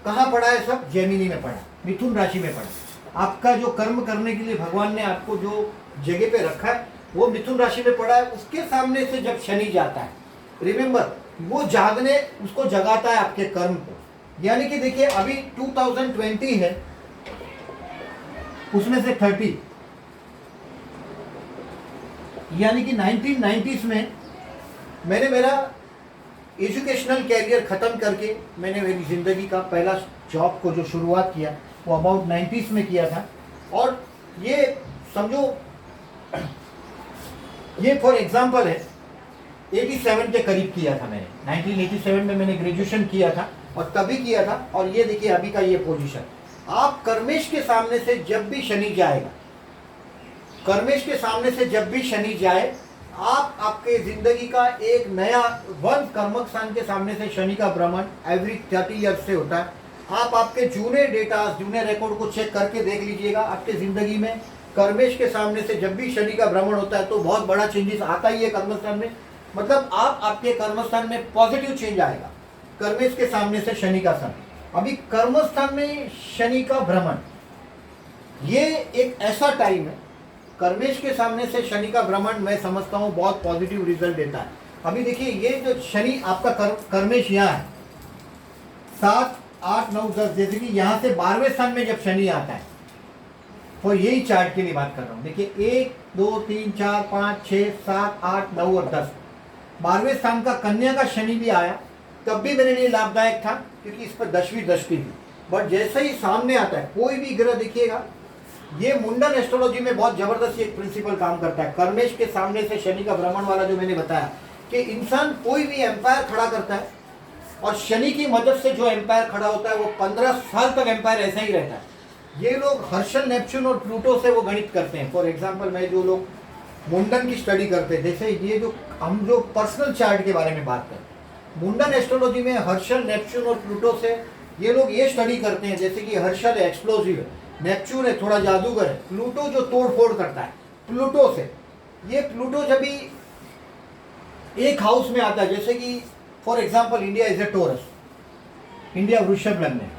कहाँ पड़ा है, सब जेमिनी में पड़ा, मिथुन राशि में पड़ा। आपका जो कर्म करने के लिए भगवान ने आपको जो जगह पे रखा है वो मिथुन राशि में पड़ा है। उसके सामने से जब शनि जाता है, रिमेंबर वो उसको जगाता है आपके कर्म को। यानी कि देखिए अभी 2020 है, उसमें से 30, यानी कि 1990s में मैंने मेरा एजुकेशनल कैरियर खत्म करके मैंने मेरी जिंदगी का पहला जॉब को जो शुरुआत किया वो अबाउट 90s में किया था। और ये समझो, ये फॉर एग्जांपल है 87 के करीब किया था मैंने, 1987 में मैंने ग्रेजुएशन किया था और तभी किया था। और ये देखिए अभी का ये पोजीशन। आप कर्मेश के सामने से जब भी शनि जाएगा, कर्मेश के सामने से जब भी शनि जाए, आपके जिंदगी का एक नया वन कर्मक स्थान के सामने से शनि का भ्रमण एवरी 30 ईयर्स से होता है। आप आपके जूने डेटा, जूने रिकॉर्ड को चेक करके देख लीजिएगा, आपके जिंदगी में कर्मेश के सामने से जब भी शनि का भ्रमण होता है तो बहुत बड़ा चेंजेस आता ही है कर्मस्थान में। मतलब आपके कर्मस्थान में पॉजिटिव चेंज आएगा कर्मेश के सामने से शनि का स्थान। अभी कर्मस्थान में शनि का भ्रमण, ये एक ऐसा टाइम है, कर्मेश के सामने से शनि का भ्रमण मैं समझता हूँ बहुत पॉजिटिव रिजल्ट देता है। अभी देखिए ये जो शनि आपका कर्मेश यहाँ है 7, 8, 9, 10, जैसे कि यहाँ से 12वें स्थान में जब शनि आता है, तो यही चार्ट के लिए बात कर रहा हूँ। देखिए 1, 2, 3, 4, 5, 6, 7, 8, 9 और 10, 12वें स्थान का कन्या का शनि भी आया, तब भी मेरे लिए लाभदायक था क्योंकि इस पर 10वीं दृष्टि थी। बट जैसे ही सामने आता है कोई भी ग्रह, देखिएगा ये मुंडन एस्ट्रोलॉजी में बहुत जबरदस्त एक प्रिंसिपल काम करता है। कर्मेश के सामने से शनि का भ्रमण वाला जो मैंने बताया कि इंसान कोई भी एम्पायर खड़ा करता है और शनि की मदद से जो एम्पायर खड़ा होता है वो 15 साल तक एम्पायर ऐसा ही रहता है। ये लोग हर्षल, नेपच्यून और प्लूटो से वो गणित करते हैं। फॉर एग्जाम्पल मैं जो लोग मुंडन की स्टडी करते हैं, जैसे ये जो हम जो पर्सनल चार्ट के बारे में बात करते हैं, मुंडन एस्ट्रोलॉजी में हर्षल, नेपच्यून और प्लूटो से ये लोग ये स्टडी करते हैं, जैसे कि हर्षल है एक्सप्लोजिव है, नेपच्यून है थोड़ा जादूगर है, प्लूटो जो तोड़ फोड़ करता है, प्लूटो से ये प्लूटो जब भी एक हाउस में आता है, जैसे कि for example India is a Taurus, India वृषभ लग्न है,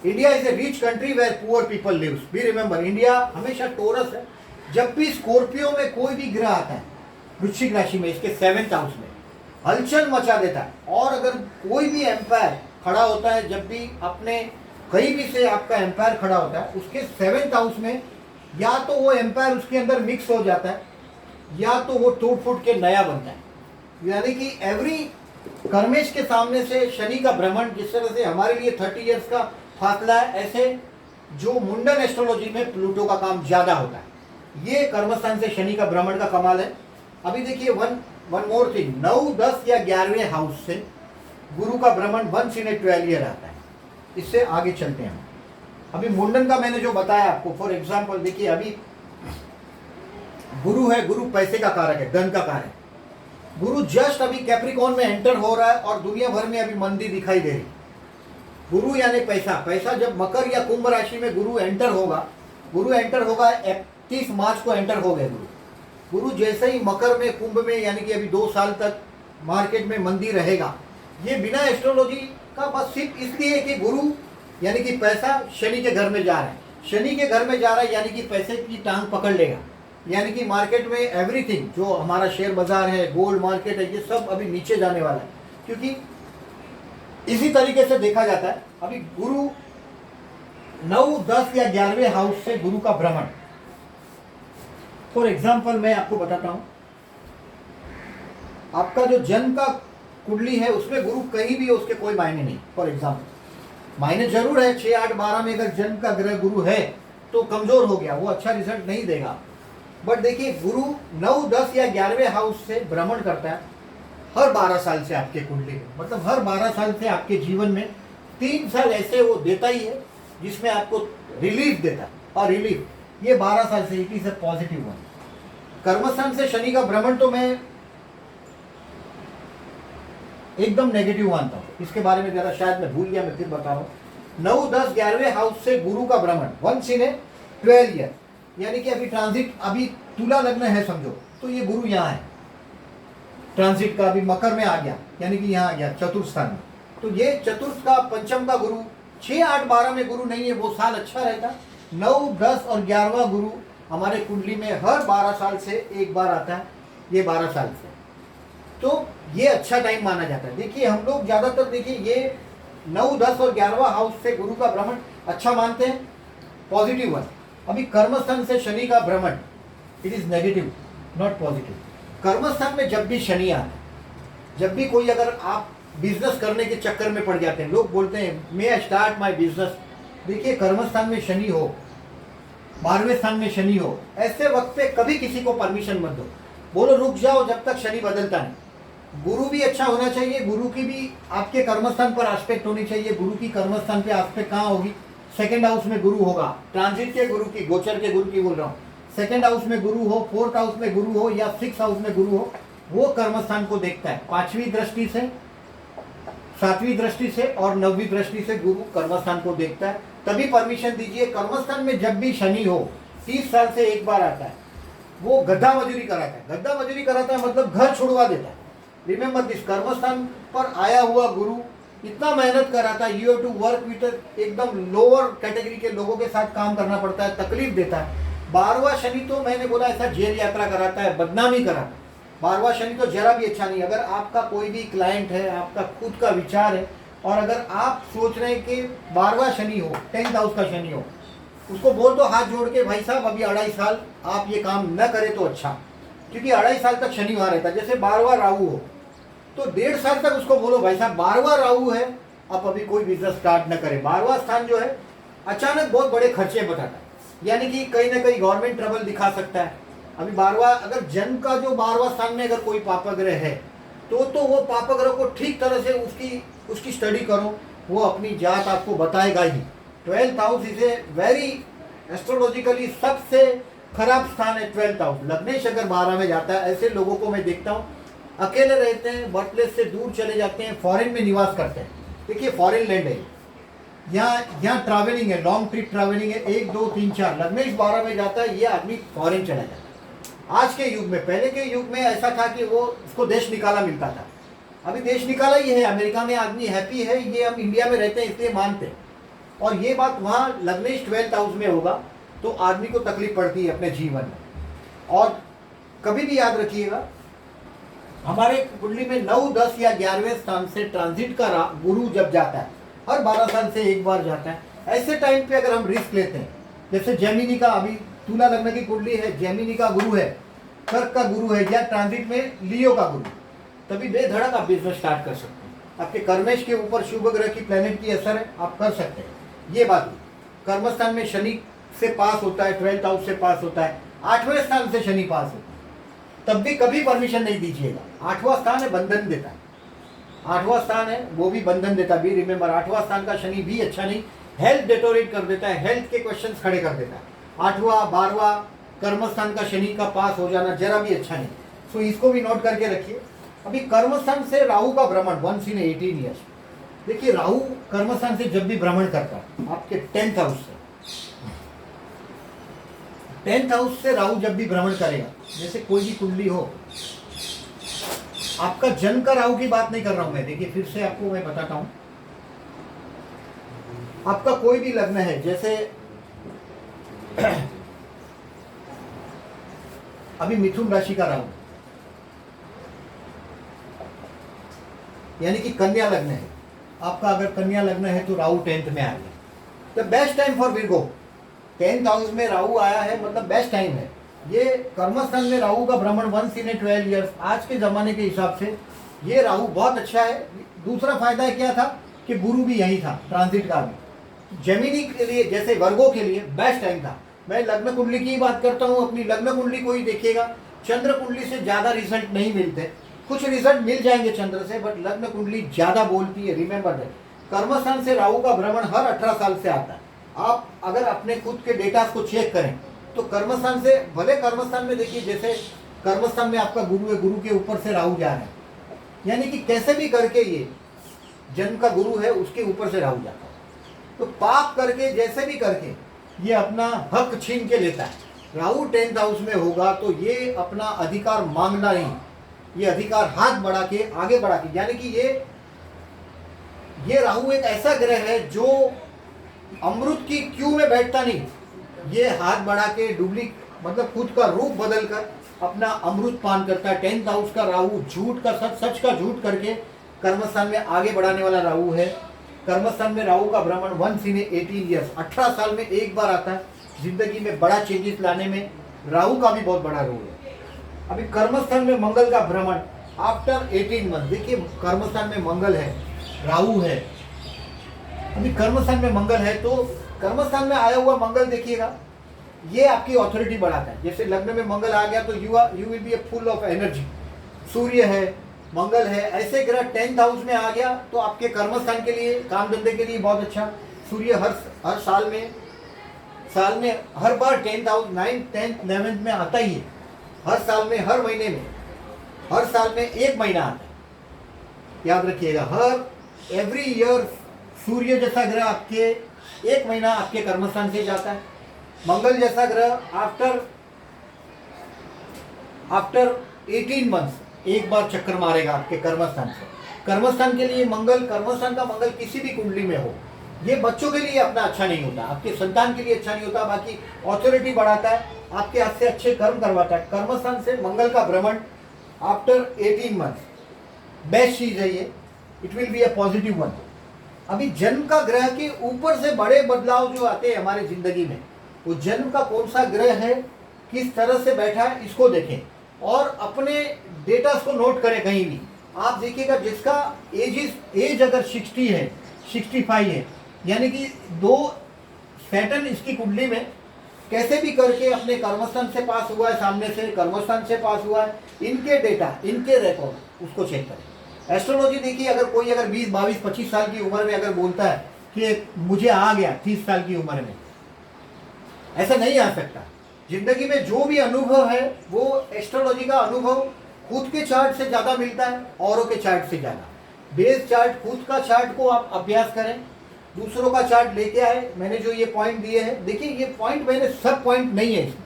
India is a rich country where poor people lives. Be remember India हमेशा टोरस है। जब भी स्कॉर्पियो में कोई भी ग्रह आता है वृश्चिक राशि में, इसके 7th हाउस में, हलचल मचा देता है। और अगर कोई भी एम्पायर खड़ा होता है, जब भी अपने कहीं भी से आपका एम्पायर खड़ा होता है, उसके 7th हाउस में या तो वो एम्पायर उसके अंदर मिक्स हो जाता है या तो वो टूट फूट के नया बनता है। यानी कि एवरी कर्मेश के सामने से शनि का भ्रमण, जिस तरह से हमारे लिए 30 ईयर्स का फासला है, ऐसे जो मुंडन एस्ट्रोलॉजी में प्लूटो का काम ज्यादा होता है। ये कर्मस्थान से शनि का भ्रमण का कमाल है। अभी देखिए वन वन मोर थिंग, 9, 10 या 11वें हाउस से गुरु का भ्रमण वंस इन ए 12 ईयर आता है। इससे आगे चलते हैं। अभी मुंडन का मैंने जो बताया आपको, फॉर एग्जाम्पल देखिए अभी गुरु है, गुरु पैसे का कारक है, धन का कारक है। गुरु जस्ट अभी कैप्रिकॉर्न में एंटर हो रहा है और दुनिया भर में अभी मंदी दिखाई दे रही। गुरु यानी पैसा, पैसा जब मकर या कुंभ राशि में गुरु एंटर होगा 31 मार्च को एंटर हो गए गुरु जैसे ही मकर में, कुंभ में, यानी कि अभी 2 साल तक मार्केट में मंदी रहेगा। ये बिना एस्ट्रोलॉजी का बस सिर्फ इसलिए कि गुरु यानी कि पैसा शनि के घर में जा रहा है, शनि के घर में जा रहा है यानी कि पैसे की टांग पकड़ लेगा, यानी कि मार्केट में एवरीथिंग जो हमारा शेयर बाजार है, गोल्ड मार्केट है, ये सब अभी नीचे जाने वाला है। क्योंकि इसी तरीके से देखा जाता है अभी गुरु 9, 10 या 11वें हाउस से गुरु का भ्रमण। फॉर एग्जाम्पल मैं आपको बताता हूं, आपका जो जन्म का कुंडली है उसमें गुरु कहीं भी हो उसके कोई मायने नहीं। फॉर एग्जाम्पल मायने जरूर है, 6, 8, 12 में अगर जन्म का ग्रह गुरु है तो कमजोर हो गया, वो अच्छा रिजल्ट नहीं देगा। बट देखिए गुरु 9, 10 या 11वें हाउस से भ्रमण करता है हर 12 साल से आपके कुंडली में, मतलब हर 12 साल से आपके जीवन में 3 साल ऐसे वो देता ही है जिसमें आपको रिलीफ देता है। और रिलीफ ये 12 साल से it is a positive one. कर्मस्थान से शनि का भ्रमण तो मैं एकदम नेगेटिव मानता हूँ, इसके बारे में जरा शायद मैं भूल गया, मैं फिर बता रहा हूँ। 9, 10, 11वें हाउस से गुरु का भ्रमण वंस इन ए 12 ईयर, यानी कि अभी ट्रांजिट, अभी तुला लग्न है समझो, तो ये गुरु यहाँ है, ट्रांजिट का अभी मकर में आ गया, यानी कि यहाँ आ गया चतुर्थ स्थान में। तो ये चतुर्थ का, पंचम का गुरु 6, 8, 12 में गुरु नहीं है, वो साल अच्छा रहता। 9, 10 और 11वां गुरु हमारे कुंडली में हर 12 साल से एक बार आता है, ये 12 साल से, तो ये अच्छा टाइम माना जाता है। देखिए हम लोग ज़्यादातर देखिए ये 9, 10 और 11वां हाउस से गुरु का भ्रमण अच्छा मानते हैं, पॉजिटिव वन। अभी कर्मस्थान से शनि का भ्रमण it is negative, not positive. कर्मस्थान में जब भी शनि आता है, जब भी कोई, अगर आप बिजनेस करने के चक्कर में पड़ जाते हैं, लोग बोलते हैं मे आई स्टार्ट माई बिजनेस, देखिए कर्मस्थान में शनि हो, 12वें स्थान में शनि हो, ऐसे वक्त पे कभी किसी को परमिशन मत दो, बोलो रुक जाओ जब तक शनि बदलता नहीं। गुरु भी अच्छा होना चाहिए, गुरु की भी आपके कर्मस्थान पर एस्पेक्ट होनी चाहिए। गुरु की कर्मस्थान पे एस्पेक्ट कहाँ होगी? 2nd हाउस में गुरु होगा, ट्रांजिट के गुरु की, गोचर के गुरु की बोल रहा हूँ। 2nd हाउस में गुरु हो, 4th हाउस में गुरु हो या 6th हाउस में गुरु हो, वो कर्मस्थान को देखता है। 5वीं दृष्टि से, 7वीं दृष्टि से और 9वीं दृष्टि से गुरु कर्मस्थान को देखता है, तभी परमिशन दीजिए। कर्मस्थान में जब भी शनि हो 30 साल से एक बार आता है, वो गद्दा मजूरी कराता है। गद्दा मजूरी कराता है मतलब घर छुड़वा देता है। रिमेंबर दिस, कर्मस्थान पर आया हुआ गुरु इतना मेहनत कराता है, you have to work with एकदम लोअर कैटेगरी के लोगों के साथ काम करना पड़ता है, तकलीफ देता है। 12वां शनि तो मैंने बोला ऐसा जेल यात्रा कराता है, बदनामी कराता है। 12वां शनि तो जरा भी अच्छा नहीं। अगर आपका कोई भी क्लाइंट है, आपका खुद का विचार है और अगर आप सोच रहे हैं कि 12वां शनि हो, 10th हाउस का शनि हो, उसको बोल दो हाथ जोड़ के भाई साहब अभी 2.5 साल आप ये काम न करें तो अच्छा, क्योंकि 2.5 साल तक शनि वहाँ रहता है। जैसे 12वां राहु हो तो 1.5 साल तक उसको बोलो भाई साहब 12वां राहु है, आप अभी कोई बिजनेस स्टार्ट न करें। 12वां स्थान जो है अचानक बहुत बड़े खर्चे बताता है, यानी कि कहीं ना कहीं गवर्नमेंट ट्रबल दिखा सकता है। अभी 12वां, अगर जन्म का जो 12वां स्थान में अगर कोई पापग्रह है तो वो पापग्रह को ठीक तरह से उसकी स्टडी करो, वो अपनी जात आपको बताएगा ही। 12th house is a very astrologically सबसे खराब स्थान है 12th हाउस। लग्नेश अगर 12 में जाता है, ऐसे लोगों को मैं देखता हूँ अकेले रहते हैं, बर्थप्लेस से दूर चले जाते हैं, फॉरेन में निवास करते हैं। देखिए फॉरेन लैंड है, यहाँ ट्रैवलिंग है, लॉन्ग ट्रिप ट्रैवलिंग है, 1, 2, 3, 4। लग्नेश 12 में जाता है, ये आदमी फॉरेन चला जाता है। आज के युग में, पहले के युग में ऐसा था कि वो उसको देश निकाला मिलता था, अभी देश निकाला ही है। अमेरिका में आदमी हैप्पी है, ये हम इंडिया में रहते हैं इसलिए मानते हैं। और ये बात वहाँ लग्नेश 12th हाउस में होगा तो आदमी को तकलीफ पड़ती है अपने जीवन में। और कभी भी याद रखिएगा, हमारे कुंडली में 9, 10 या 11वें स्थान से ट्रांजिट का गुरु जब जाता है, हर 12 साल से एक बार जाता है, ऐसे टाइम पे अगर हम रिस्क लेते हैं, जैसे जेमिनी का, अभी तुला लग्न की कुंडली है, जेमिनी का गुरु है, कर्क का गुरु है, या ट्रांजिट में लियो का गुरु, तभी बेधड़क आप बिजनेस स्टार्ट कर सकते हैं। आपके कर्मेश के ऊपर शुभ ग्रह की, प्लेनेट की असर है, आप कर सकते हैं। ये बात कर्मस्थान में शनि से पास होता है, 12th हाउस से पास होता है, 8वें स्थान से शनि पास होता है, तब भी कभी परमिशन नहीं दीजिएगा। 8वां स्थान है, बंधन देता है। 8वां स्थान है, वो भी बंधन देता है। भी रिमेंबर, 8वां स्थान का शनि भी अच्छा नहीं, हेल्थ डेटोरेट कर देता है, हेल्थ के क्वेश्चंस खड़े कर देता है। 8वां 12वां कर्म स्थान का शनि का पास हो जाना जरा भी अच्छा नहीं। सो इसको भी नोट करके रखिए। अभी कर्म स्थान से राहु का भ्रमण वंस इन 18 ईयर्स। देखिए राहु कर्म स्थान से जब भी भ्रमण करता है आपके 10th हाउस से, 10th हाउस से राहु जब भी भ्रमण करेगा, जैसे कोई भी कुंडली हो, आपका जन्म का राहु की बात नहीं कर रहा हूं मैं, देखिए फिर से आपको मैं बताता हूं। आपका कोई भी लग्न है, जैसे अभी मिथुन राशि का राहु, यानी कि कन्या लग्न है आपका, अगर कन्या लग्न है तो राहु 10th में आ गया। The best time for Virgo, 10th house में राहु आया है, मतलब बेस्ट टाइम है। ये कर्मस्थान में राहु का भ्रमण वंस इन 12 ईयर्स, आज के जमाने के हिसाब से ये राहु बहुत अच्छा है। दूसरा फायदा क्या था कि गुरु भी यही था, ट्रांजिट का भी। जेमिनी के लिए, जैसे वर्गो के लिए बेस्ट टाइम था। मैं लग्न कुंडली की बात करता हूँ, अपनी लग्न कुंडली को ही देखिएगा। चंद्र कुंडली से ज्यादा रिजल्ट नहीं मिलते, कुछ रिजल्ट मिल जाएंगे चंद्र से, बट लग्न कुंडली ज्यादा बोलती है। रिमेंबर दैट, कर्मस्थान से राहु का भ्रमण हर 18 साल से आता है। आप अगर अपने खुद के डेटा को चेक करें तो कर्मस्थान से, भले कर्मस्थान में देखिए, जैसे कर्मस्थान में आपका गुरु है, गुरु के ऊपर से राहु जा रहा है, यानी कि कैसे भी करके ये जन्म का गुरु है उसके ऊपर से राहु जाता है, तो पाप करके जैसे भी करके ये अपना हक छीन के लेता है। राहु 10th हाउस में होगा तो ये अपना अधिकार मांगना नहीं, ये अधिकार हाथ बढ़ा के आगे बढ़ा के, यानी कि ये राहु एक ऐसा ग्रह है जो अमृत की क्यू में बैठता नहीं, ये हाथ बढ़ा के मतलब खुद का रूप बदल कर अपना अमृत पान करता है। 10th हाउस का राहु झूठ का सच, सच का झूठ करके कर्मस्थान में आगे बढ़ाने वाला राहु है। कर्मस्थान में राहु का भ्रमण वंस इन 18 ईयर्स, 18 साल में एक बार आता है। जिंदगी में बड़ा चेंजेस लाने में राहु का भी बहुत बड़ा रोल है। अभी कर्मस्थान में मंगल का भ्रमण आफ्टर 18 मंथ, देखिए कर्मस्थान में मंगल है, राहु है, अभी कर्मस्थान में मंगल है, तो कर्मस्थान में आया हुआ मंगल देखिएगा, ये आपकी ऑथोरिटी बढ़ाता है। जैसे लग्न में मंगल आ गया तो you will be full of energy. Surya है, मंगल है, ऐसे ग्रह 10th हाउस में आ गया तो आपके कर्मस्थान के लिए, काम धंधे के लिए बहुत अच्छा। सूर्य हर साल में हर बार 10th house 9th 10th 11th में आता ही है, हर साल में, हर महीने में, हर साल में एक महीना आता है, याद रखिएगा। एवरी ईयर सूर्य जैसा ग्रह आपके एक महीना आपके कर्मस्थान से जाता है। मंगल जैसा ग्रह आफ्टर 18 मंथ्स एक बार चक्कर मारेगा आपके कर्मस्थान से। कर्मस्थान के लिए मंगल, कर्मस्थान का मंगल किसी भी कुंडली में हो, ये बच्चों के लिए अपना अच्छा नहीं होता, आपके संतान के लिए अच्छा नहीं होता, बाकी ऑथोरिटी बढ़ाता है, आपके हाथ से अच्छे कर्म करवाता है। कर्मस्थान से मंगल का भ्रमण आफ्टर 18 मंथ्स बेस्ट चीज है ये, it will be a positive one. अभी जन्म का ग्रह के ऊपर से बड़े बदलाव जो आते हैं हमारी जिंदगी में, वो जन्म का कौन सा ग्रह है, किस तरह से बैठा है, इसको देखें और अपने डेटा को नोट करें। कहीं भी आप देखिएगा जिसका एज अगर 60 है, 65 है, यानी कि 2 सैटर्न इसकी कुंडली में कैसे भी करके अपने कर्मस्थान से पास हुआ है, सामने से कर्मस्थान से पास हुआ है, इनके डेटा, इनके रिकॉर्ड उसको चेक करें। एस्ट्रोलॉजी देखिए, अगर कोई 20, 22, 25 साल की उम्र में अगर बोलता है कि मुझे आ गया 30 साल की उम्र में, ऐसा नहीं आ सकता। जिंदगी में जो भी अनुभव है वो एस्ट्रोलॉजी का अनुभव खुद के चार्ट से ज़्यादा मिलता है, औरों के चार्ट से ज़्यादा। बेस चार्ट, खुद का चार्ट को आप अभ्यास करें, दूसरों का चार्ट लेके आए। मैंने जो ये पॉइंट दिए हैं, देखिए ये पॉइंट मैंने सब पॉइंट नहीं है इसमें,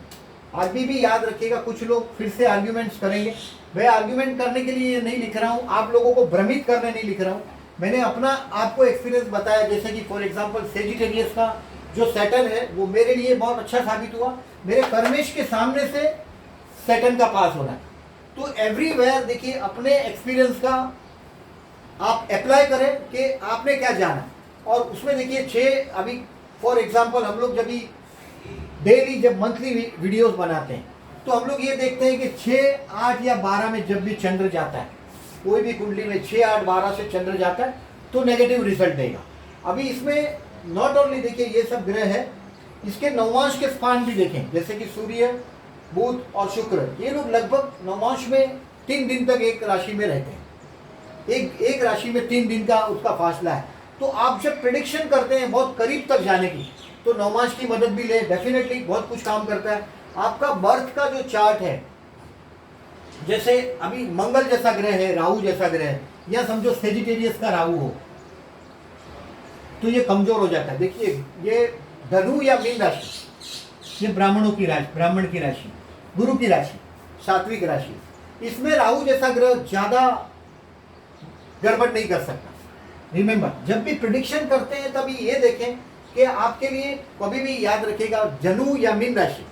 अभी भी याद रखिएगा। कुछ लोग फिर से आर्ग्यूमेंट्स करेंगे, मैं आर्ग्यूमेंट करने के लिए नहीं लिख रहा हूँ, आप लोगों को भ्रमित करने नहीं लिख रहा हूँ। मैंने अपना आपको एक्सपीरियंस बताया, जैसे कि फॉर एग्जांपल सेजिटेरियस का जो सैटर्न है वो मेरे लिए बहुत अच्छा साबित हुआ। मेरे कर्मेश के सामने से सैटर्न का पास होना है, तो एवरीवेयर देखिए अपने एक्सपीरियंस का आप अप्लाई करें कि आपने क्या जाना, और उसमें देखिए 6, अभी फॉर एग्जांपल हम लोग जब डेली जब मंथली वीडियोस बनाते हैं तो हम लोग ये देखते हैं कि 6, 8 या 12 में जब भी चंद्र जाता है, कोई भी कुंडली में 6, 8, 12 से चंद्र जाता है तो नेगेटिव रिजल्ट देगा। अभी इसमें नॉट ओनली देखिए ये सब ग्रह है, इसके नवांश के स्थान भी देखें, जैसे कि सूर्य बुध और शुक्र, ये लोग लगभग नवमांश में 3 दिन तक एक राशि में रहते हैं। एक राशि में 3 दिन का उसका फासला है। तो आप जब प्रिडिक्शन करते हैं बहुत करीब तक जाने की, तो नवमांश की मदद भी ले, डेफिनेटली बहुत कुछ काम करता है। आपका बर्थ का जो चार्ट है, जैसे अभी मंगल जैसा ग्रह है, राहु जैसा ग्रह है, या समझो सेजिटेरियस का राहु हो, तो ये कमजोर हो जाता है। देखिए ये धनु या मीन राशि, ये ब्राह्मणों की राशि, ब्राह्मण की राशि, गुरु की राशि, सात्विक राशि, इसमें राहु जैसा ग्रह ज्यादा गड़बड़ नहीं कर सकता। रिमेंबर, जब भी प्रिडिक्शन करते हैं तभी ये देखें कि आपके लिए कभी भी याद रखिएगा, धनु या मीन राशि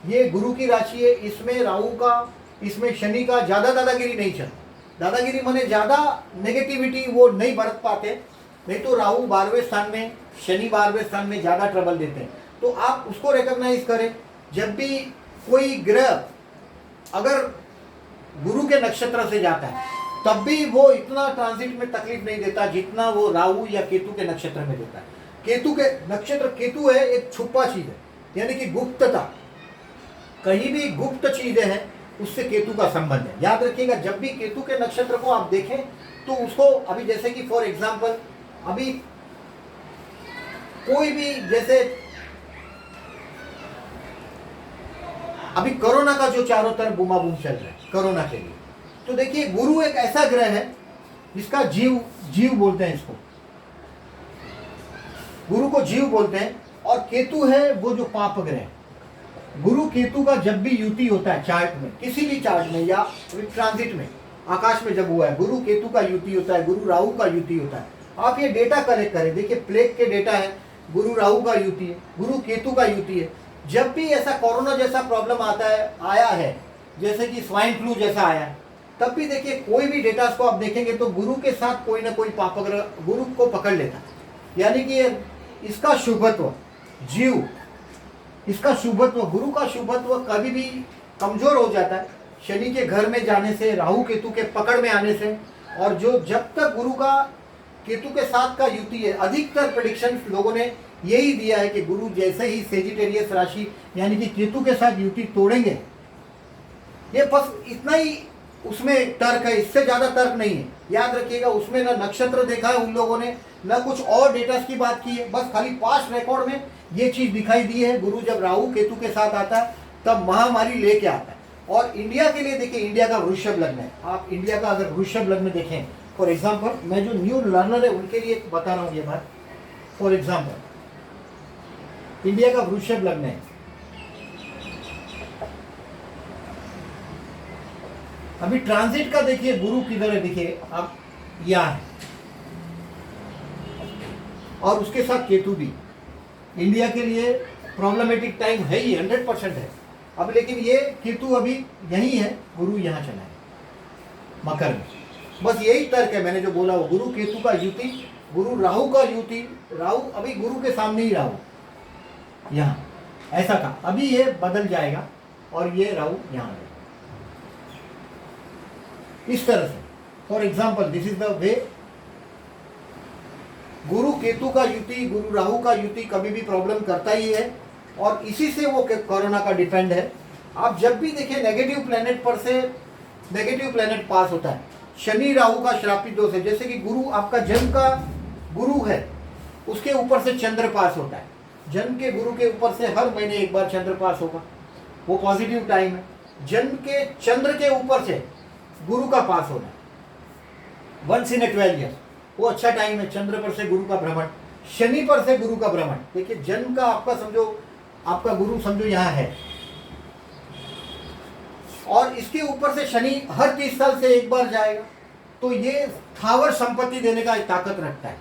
ये गुरु की राशि है, इसमें राहु का, इसमें शनि का ज्यादा दादागिरी नहीं चलता। दादागिरी माने ज्यादा नेगेटिविटी वो नहीं बरत पाते, नहीं तो राहु 12वें स्थान में, शनि 12वें स्थान में ज्यादा ट्रबल देते हैं। तो आप उसको रिकॉग्नाइज करें। जब भी कोई ग्रह अगर गुरु के नक्षत्र से जाता है तब भी वो इतना ट्रांजिट में तकलीफ नहीं देता जितना वो राहु या केतु के नक्षत्र में देता है। केतु के नक्षत्र, केतु है एक छुपा चीज है, यानी कि गुप्तता, कहीं भी गुप्त चीजें हैं उससे केतु का संबंध है। याद रखिएगा, जब भी केतु के नक्षत्र को आप देखें तो उसको, अभी जैसे कि फॉर एग्जांपल अभी कोई भी, जैसे अभी कोरोना का जो चारों तरफ बूमाबूम चल रहा है कोरोना के लिए, तो देखिए गुरु एक ऐसा ग्रह है जिसका जीव बोलते हैं, इसको गुरु को जीव बोलते हैं, और केतु है वो जो पाप ग्रह है। गुरु केतु का जब भी युति होता है चार्ट में, किसी भी चार्ट में या ट्रांजिट में, आकाश में जब हुआ है, गुरु केतु का युति होता है, गुरु राहु का युति होता है। आप ये डेटा कलेक्ट करें, देखिए प्लेग के डेटा है, गुरु राहु का युति है, गुरु केतु का युति है। जब भी ऐसा कोरोना जैसा प्रॉब्लम आता है, आया है, जैसे कि स्वाइन फ्लू जैसा आया, तब भी देखिए कोई भी डेटा को आप देखेंगे तो गुरु के साथ कोई ना कोई पापग्रह गुरु को पकड़ लेता है, यानी कि इसका शुभत्व जीव, इसका शुभत्व, गुरु का शुभत्व कभी भी कमजोर हो जाता है शनि के घर में जाने से, राहु केतु के पकड़ में आने से। और जो जब तक गुरु का केतु के साथ का युति है, अधिकतर प्रेडिक्शन लोगों ने यही दिया है कि गुरु जैसे ही सेजिटेरियस राशि यानी कि केतु के साथ युति तोड़ेंगे, ये बस इतना ही उसमें तर्क है, इससे ज्यादा तर्क नहीं है। याद रखिएगा, उसमें ना नक्षत्र देखा है उन लोगों ने, ना कुछ और डेटा की बात की है, बस खाली पास्ट रिकॉर्ड में ये चीज दिखाई दी है। गुरु जब राहु केतु के साथ आता है तब महामारी लेके आता है। और इंडिया के लिए देखिए, इंडिया का वृषभ लग्न है, आप इंडिया का अगर वृषभ लग्न देखें, फॉर एग्जाम्पल मैं जो न्यू लर्नर है उनके लिए बता रहा हूँ ये बात। फॉर एग्जाम्पल इंडिया का वृषभ लग्न है, अभी ट्रांजिट का देखिए गुरु किधर है, देखिए आप यहाँ है, और उसके साथ केतु भी। इंडिया के लिए प्रॉब्लमेटिक टाइम है ही, 100% है। अब लेकिन ये केतु अभी यही है, गुरु यहाँ चला है मकर में। बस यही तर्क है मैंने जो बोला वो, गुरु केतु का युति, गुरु राहु का युति, राहु अभी गुरु के सामने ही राहु यहाँ, ऐसा था। अभी ये बदल जाएगा और ये राहु यहाँ आएगा इस तरह से। For example this is the way, गुरु केतु का युति, गुरु राहु का युति कभी भी प्रॉब्लम करता ही है, और इसी से वो कोरोना का डिपेंड है। आप जब भी देखें नेगेटिव प्लेनेट पर से नेगेटिव प्लेनेट पास होता है, शनि राहु का श्रापित दोष है, जैसे कि गुरु आपका जन्म का गुरु है, उसके ऊपर से चंद्र पास होता है, जन्म के गुरु के ऊपर से हर महीने एक बार चंद्र पास होगा, वो पॉजिटिव टाइम है। जन्म के चंद्र के ऊपर से गुरु का पास होना, 1 in 12 years, वो अच्छा टाइम है। चंद्र पर से गुरु का भ्रमण, शनि पर से गुरु का भ्रमण, देखिए जन्म का आपका समझो, आपका गुरु समझो यहाँ है, और इसके ऊपर से शनि हर 30 साल से एक बार जाएगा, तो ये स्थावर संपत्ति देने का ताकत रखता है।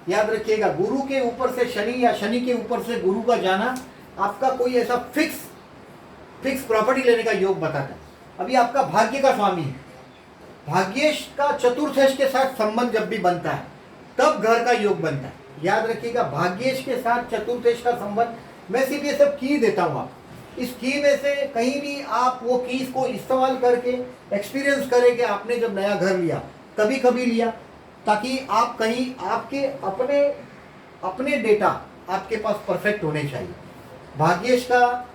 याद रखिएगा, गुरु के ऊपर से शनि या शनि के ऊपर से गुरु का जाना आपका कोई ऐसा फिक्स प्रॉपर्टी लेने का योग बताता है। अभी आपका भाग्य का स्वामी है, भाग्येश का चतुर्थेश के साथ संबंध जब भी बनता है तब घर का योग बनता है। याद रखिएगा, भाग्येश के साथ चतुर्थेश का संबंध, मैं सिर्फ ये सब की देता हूँ, आप इस की में से कहीं भी आप वो कीज को इस्तेमाल करके एक्सपीरियंस करें कि आपने जब नया घर लिया कभी कभी लिया, ताकि आप कहीं आपके अपने डेटा आपके पास परफेक्ट होने चाहिए। भाग्येश का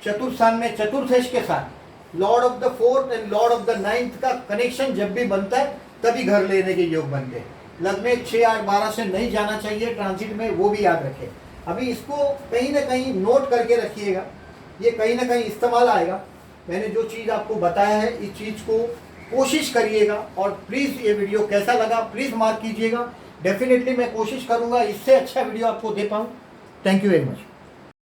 चतुर्थस्थान में चतुर्थेश के साथ Lord of the fourth and Lord of the ninth का कनेक्शन जब भी बनता है तभी घर लेने के योग बनते हैं। लग्न में 6, 8, 12 से नहीं जाना चाहिए ट्रांजिट में, वो भी याद रखें। अभी इसको कहीं ना कहीं नोट करके रखिएगा, ये कहीं ना कहीं इस्तेमाल आएगा। मैंने जो चीज़ आपको बताया है इस चीज़ को कोशिश करिएगा, और प्लीज़ ये वीडियो कैसा लगा प्लीज़ मार्क कीजिएगा। डेफिनेटली मैं कोशिश करूँगा इससे अच्छा वीडियो आपको दे पाऊँ। Thank you very much.